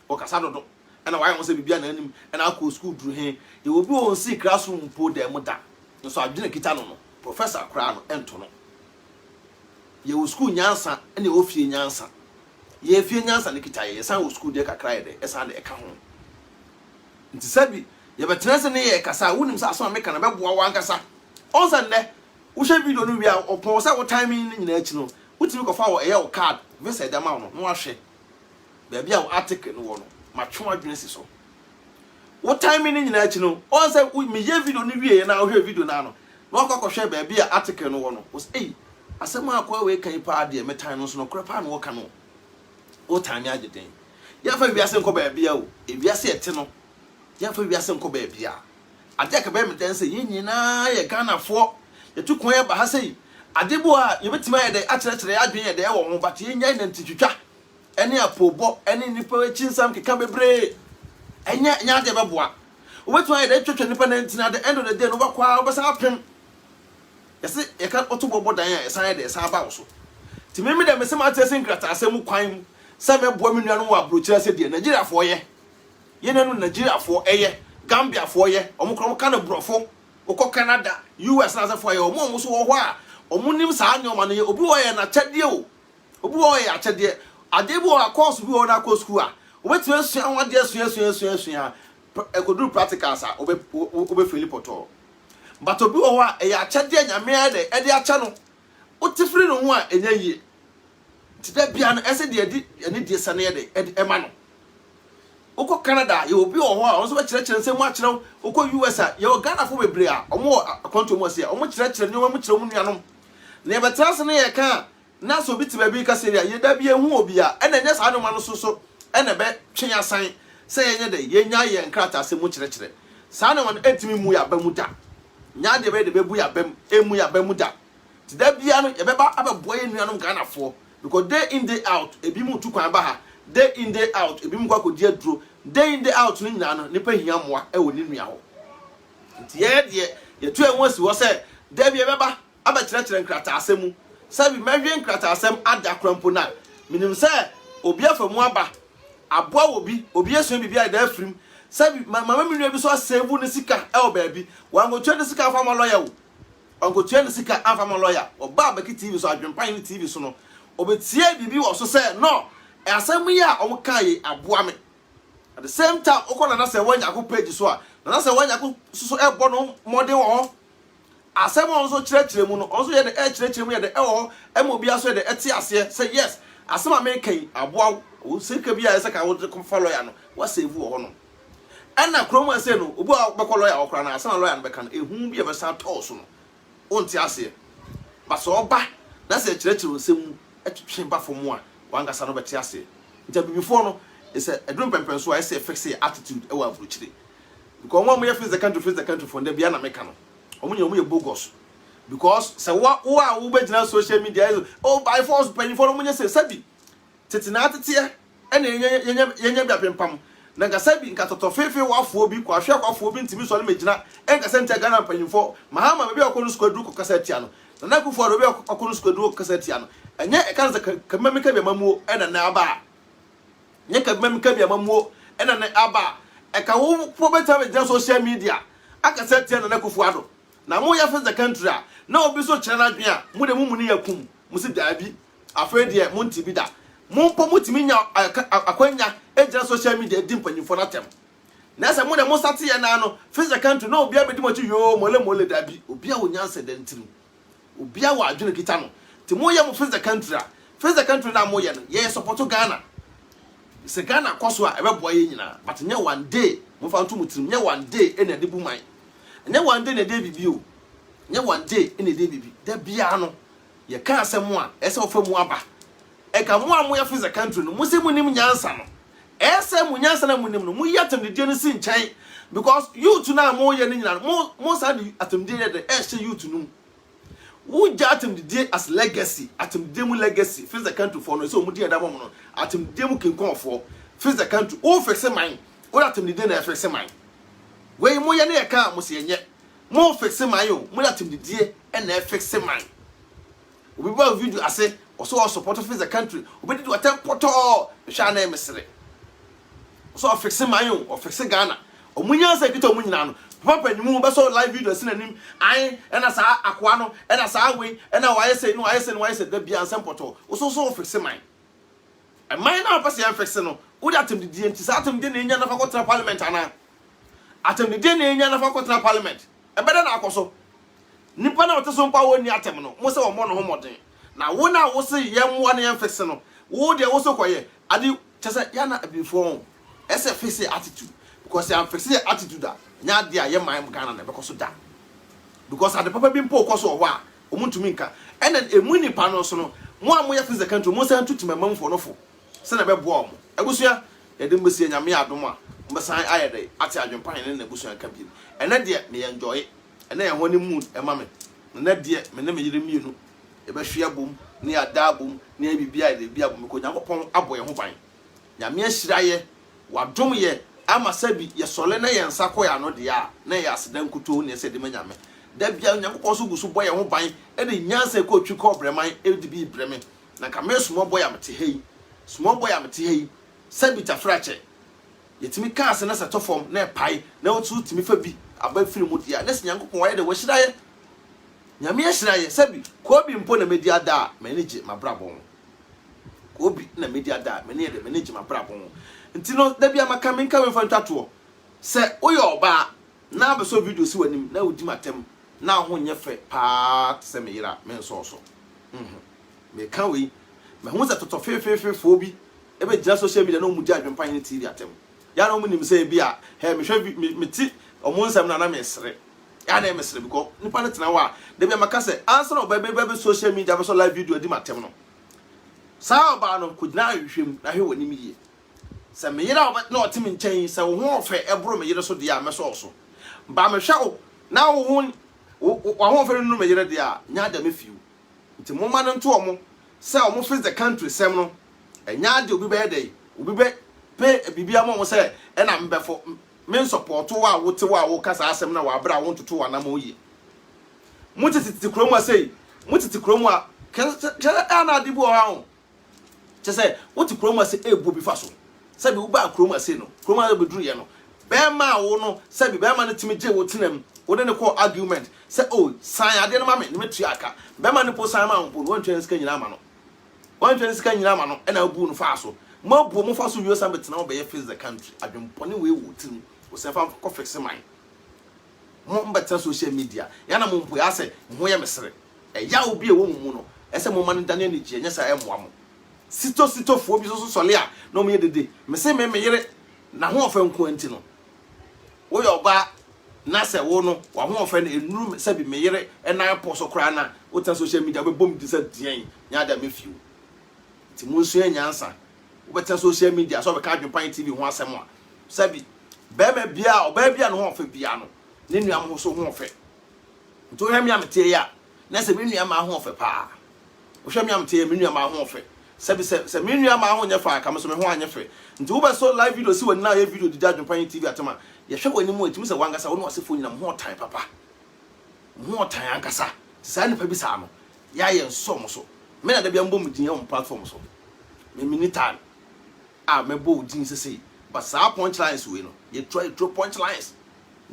o kasa dodo ena why won say bibia na anim ena akọ school duru he e obi won see classroom po dem da enso adwene kita no professor kra no ento no ye wo school nyansa ene wo fie nyansa ye fie nyansa ne kita ye san wo school de kakra ye de esan de eka ho nti sabi ye betena se ne ye kasa wonim sa so meka na beboa wankasa onsa ne wo hwe video no wi a opon sa wo timing nyina achi no wotimi ko fa wo ye wo card visa da ma no no ahwe ba bia wo article no wo no matwo adwene si so wo timing nyina achi no onsa me ye video no wi ye na wo hwe video na no no akokọ ba bia article no wo no wo say asema akwa we kan pa de me time no so no kra pa no wo ka no o tanya ageden ya fa biase nko ba bia o e biase ete no ya fa biase nko ba bia ade ka ba me den se yenyina ye Ghana fo ye tukon ye ba ha sei ade bo a ye betima ye de akyerɛkyerɛ adwen ye de wo ho but ye nya ntitwitwa ene apobo ene nipa chinsam keka bebre enya nya de beboa wo betima ye de twetwe nipa na ntina de end of the day no ba kwa wo sa apem yesi ye ka otobobo dan ya esan ye de esan ba wo so ti me de me se ma tese nkrata asem kwan se me boa me nuanu wa brochira se de Nigeria fo ye nanu Nigeria fo eye Gambia fo ye omukro ka na brofo okọ Canada US na se fo ye omo so wo ho a omunim sa anyoma no ye obi wo ye na kyade o obi wo ye akyade ade bo a course bi wo na ko school a obetime asua wade asua ekoduru practicals a obe filipoto but obi wo ho a ye akyade nyame ade e de acha no otifiri no ho a enya yie tida bia no ese de edi ene de sane ye de ema no okọ Canada ye obi wo ho a onso be kyerɛkyerɛ nsɛm akyerɛw okọ US a ye Ghana fo bebre a omo akonto mo se omo kyerɛkyerɛ nneɛma mo kyerɛw mo nuanom na ye betrase ne ye ka na so bi te ba bi ka se ye da bi ehu obi a ena nya saa no ma no so ena be twen asan se ye nya de ye nya ye nkrata se mo kyerɛkyerɛ saa no ma etimi mu ya ba mu da nya de be bu ya bam emu ya ba mu da ti da bia no ye be ba ababo ye nuanom Ghana fo because day in day out ebi mu tu kwan ba ha day in day out ebi mu kwa ko die duro day in day out no nyina no nipa hia moa e wo ni nua ho nti ye tu enwo si wo se da bia be ba aba kyerɛkyerɛ nkrata asɛmu sabi mehwe nkrata asɛm ada krampo na minim sɛ obi afamu aba aboa obi esu bibia da afrim sabi mama minua bi so asevu ne sika e o baabi wangotwa ne sika afa ma lawyer wo wangotwa ne sika afa ma lawyer oba abaki TV so adwempan ne TV so no obetie bibi wo so sɛ no asɛmu yi a omo kai aboa me at the same time okola na sɛ wanya ko page so a na sɛ wanya ko so ebo no mode wo asem onso kyerɛkyerɛ mu no onso ye de kyerɛkyerɛ mu ye de ɛwɔ ɛma obi aso ye de ɛte aseɛ say yes asem american aboa wo sika bi a yɛ sɛ ka wo de follow ya no wa save wo ho no ɛna kromo ɛsɛ no obi a bɛkɔ lawyer okra na asem lawyer no bɛka no ehu bi e bɛsa tɔɔso no onti aseɛ ba so oba na sɛ kyerɛkyerɛ nsɛm mu ɛtwetwe ba fo mu a wangasa no bɛte aseɛ nti bibifo no ɛsɛ ɛdum pɛmpɛn so a ɛsɛ fix attitude ɛwɔ aburukyire because one more face the country for them bia na meka no omunye bogus because say wo be gina social media oh by force penny for omunye say sabi tetina tete e na yenya bia pempam na ga sabi nka toto fefe wafo bi kwa hwe kwafo bi ntimi so le megina e nka sente Ghana penny for mahama be akonu squadu ko kasetia no na ku for be akonu squadu ko kasetia no enye e kan za kamamika bia mamuo e na aba nye kamamika bia mamuo e na aba e ka wo probeta be gina social media aka setia na ku ado na mo ya fa the country na obi so kyerɛ na dwen a mo de mu ni yakum mo si daabi afɛ de mo nti bi da mo mpo mo timi nya akwanya ejira social media di mpanyimfo na tem na sɛ mo de mo sate ye na no fa the country na obi abedi mo chi yo mole daabi obi a wonya nse de ntim obi a wa adwene kita no ti mo ye mo fa the country na mo ye no ye support Ghana se Ghana koso a ebeboa ye nyina but nya one day mo fa nto mo tirim nya one day e na de bu man nya one day na de bibi o nya one day e na de bibi da bia no ye ka asem a ese ofa mu aba e ka mo a mo ya fa the country no mo se mu nim nyansa no ese mu nyansa na mu nim no mo yatem de no si nkyɛn because you to na mo ye ni nyina mo sa de atem de de e hye you to no wo jatem de as legacy atem de mu legacy fa the country for no so mo de da mo no atem de mu kinkon for fa the country o fixe man o atem de na fixe man we mo ye na ye ka mo se enye mo fixe man yo mo atem de e na fixe man obi ba video ase also support the country obi do atem poto hwa na emesere so fixe man yo o fixe Ghana omunya se kita omunyina no papa nyimu be so live video sinanim an ena sa akwa no ena sa we ena wayese no wayese da bia nsempɔtɔ so fix mine e mine na pese yan fix no wo da atem di enti sa atem di na enya na fa kɔtra parliament ana atem di na enya na fa kɔtra parliament e beda na akoso nipa na wote so mpa wo ni atem no mo se wo mo no ho moden na wo na wo se yem wo na yan fix no wo de wo so koye ade chese ya na before ese fix attitude because I'm fixing attitude that nya dia ye man Ghana na bekoso da because at the papa bi mpo koso ho a omuntumi nka and then emu nipa no so no mo amoya fix the country mo san tutu memam fo no fo se na bebo omo egusua ye de mbesi nyame adom a mbesan ayede ate adwempan ne na egusua ka bi and na dia me enjoy and na ye ho ni mood e ma me na dia me na me yire mienu e be hwea bom ne ada bom ne bibia de bia bom ko nyankopon aboye ho ban nyame ahyira ye wadom ye ama sabi ye sole na ye nsa koya no de a na ye asedan kuto ne se de manyame da bia nyankopon so gusu boye ho ban e de nyansa ko twi ko breman e de bi breme na ka me sumo boya mete hei sumo boya mete hei sabi ta frache yetimi ka ase na se to form na pai na otu timi fa bi aba firi mu de a na se nyankopon wa ye de wo hyira ye nyame hyira ye sabi ko bi mpo na medi ada manage mabrabon ko bi na medi ada manage mabrabon ntino da bia maka menka we fantato se oyoba na beso video si wanim na odi matem na ho nye fe pa se me yira men so me kan we me ho za toto fe fo bi e be jira social media na omudi adwempan ni TV atem ya na omunim se bia he me hwe me ti omunsam na me sere ya na me sere because nipa na tena wa da bia maka se answer be social media be so live video odi matem no sa oba no kudina hwehwem na hwe wanim yie se me yira na otimi nchen se wo ho ofe ebro me yire so dia me so ba me hwa o na wo ho ofe no me yire dia nya da me fiu nti mo ma no nto omo se omo face the country sem no enya de obi be dey obi be pe bibia mo se e na mbefo me support wa wote wa wo kasa asem na wa bra wo ntoto wa na mo yi mutiti kromu asei mutiti kromu a na dibu o ha ho chese wote kromu asei ebu bi fa so sabi wo ba kroma ase no kroma be duru ye no be ma wo no sabi be ma no timi je wo tinam wo de ne ko argument say oh san ade no ma me metu aka be ma ne po san ma wo no wantwe sika nyina ma no wantwe sika nyina ma no e na bu no fa so ma bu mo fa so wi osan betina wo be face the country adwempone we wo tim wo se fa ko fix mine mo mbeta social media ya na mo mpo ya se ho ye mesere e ya obi e wo mu no e se mo ma no dane ni je nya sa e moa mo sito fo bi so sole a no me dede me se me yire na ho ofa nko anti no wo yo ba na se wo no wa ho ofa na enuru se bi me yire e na poso kra na wo ta social media be bom di se dien nya da me fiu ti mo nsu anyansa wo be ta social media so be ka adwempan TV ho asem a se bi be ma bia o ba bia no ho ofa bia no ne nua mo so ho ofa to hwa mi amte ya na se me nua ma ho ofa pa wo hwa mi amte me nua ma ho ofa se me nua ma ho nya fa ka me so me ho anya fe nti wo be so live video si woni na ye video di adwempan TV atema ye hwe woni mu etimi se wangasa woni wase fo nyina mo tan papa mo tan ankasa sa nipa bi sa no ya ye nso mo so me na da bia mbom din on platform so me minitan me bo din sese but sa punch lines we no ye try punch lines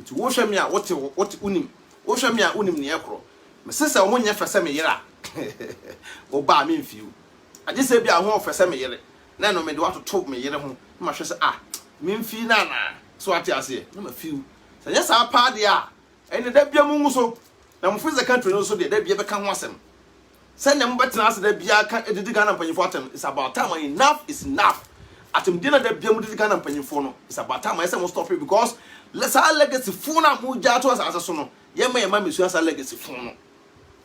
nti wo hwe me a wote unim wo hwe me a unim ne ekro me sese wo nya fa se me yira wo ba me mfiu ade se bia ho ofese me yire na no me de wato to me yire ho ma hwe se me mfi na so ate ase na ma fiu se nya sa pa de a ene da bia mu so na mo freeze country no so de da bia be ka ho asem se na mo betena ase da bia ka edidi Ghana mpanyifo atem is about time enough is enough atem dina da bia mu edidi Ghana mpanyifo no is about time I say mo stop it because let's our legacy phone na mo ja to ase so no ye ma mesu asa legacy phone no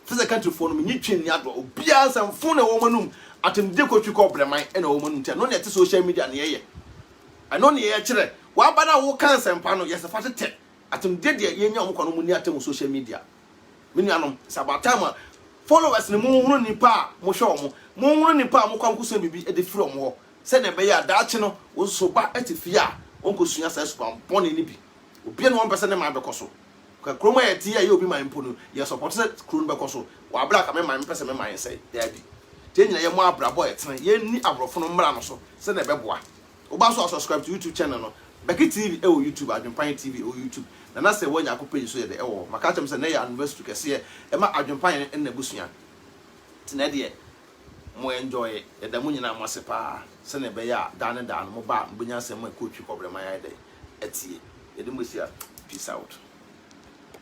freeze country phone no nyi twin ni ado obi ansam phone na wo manum atem de ko twi ko breman e na wo manum te no na te social media na ye ano ne ye kire wa ba na wo kan sempa no yes fa tete atem de ye nya omko no mu ni atem social media menu anom sabatama followers ni mu hunu nipa mo hwe mo hunu nipa mo kwa nkuso bibi e de firi omo ho se na be ya daache no wo so ba atifia onko sunya sa super pon ni bi obi na 1% na ma be koso ka kroma ye ti ya obi ma mpo no ye support se kronu be koso wa bra ka me ma mpese me ma yen sai da bi te nyina ye mo abra boy tena ye ni abrofo no mra no so se na be boa wo ba so subscribe to YouTube channel no Beki TV ewo YouTube Adwempan TV o YouTube na say wonya akọ page so ye de ewo maka chem say na ya anniversary kese e ma Adwempan en na busua tina de mo enjoy e da mo nyina mo sepa se na be ya dan mo ba mbunya se mo coach problem ya de etie e de mo sia peace out.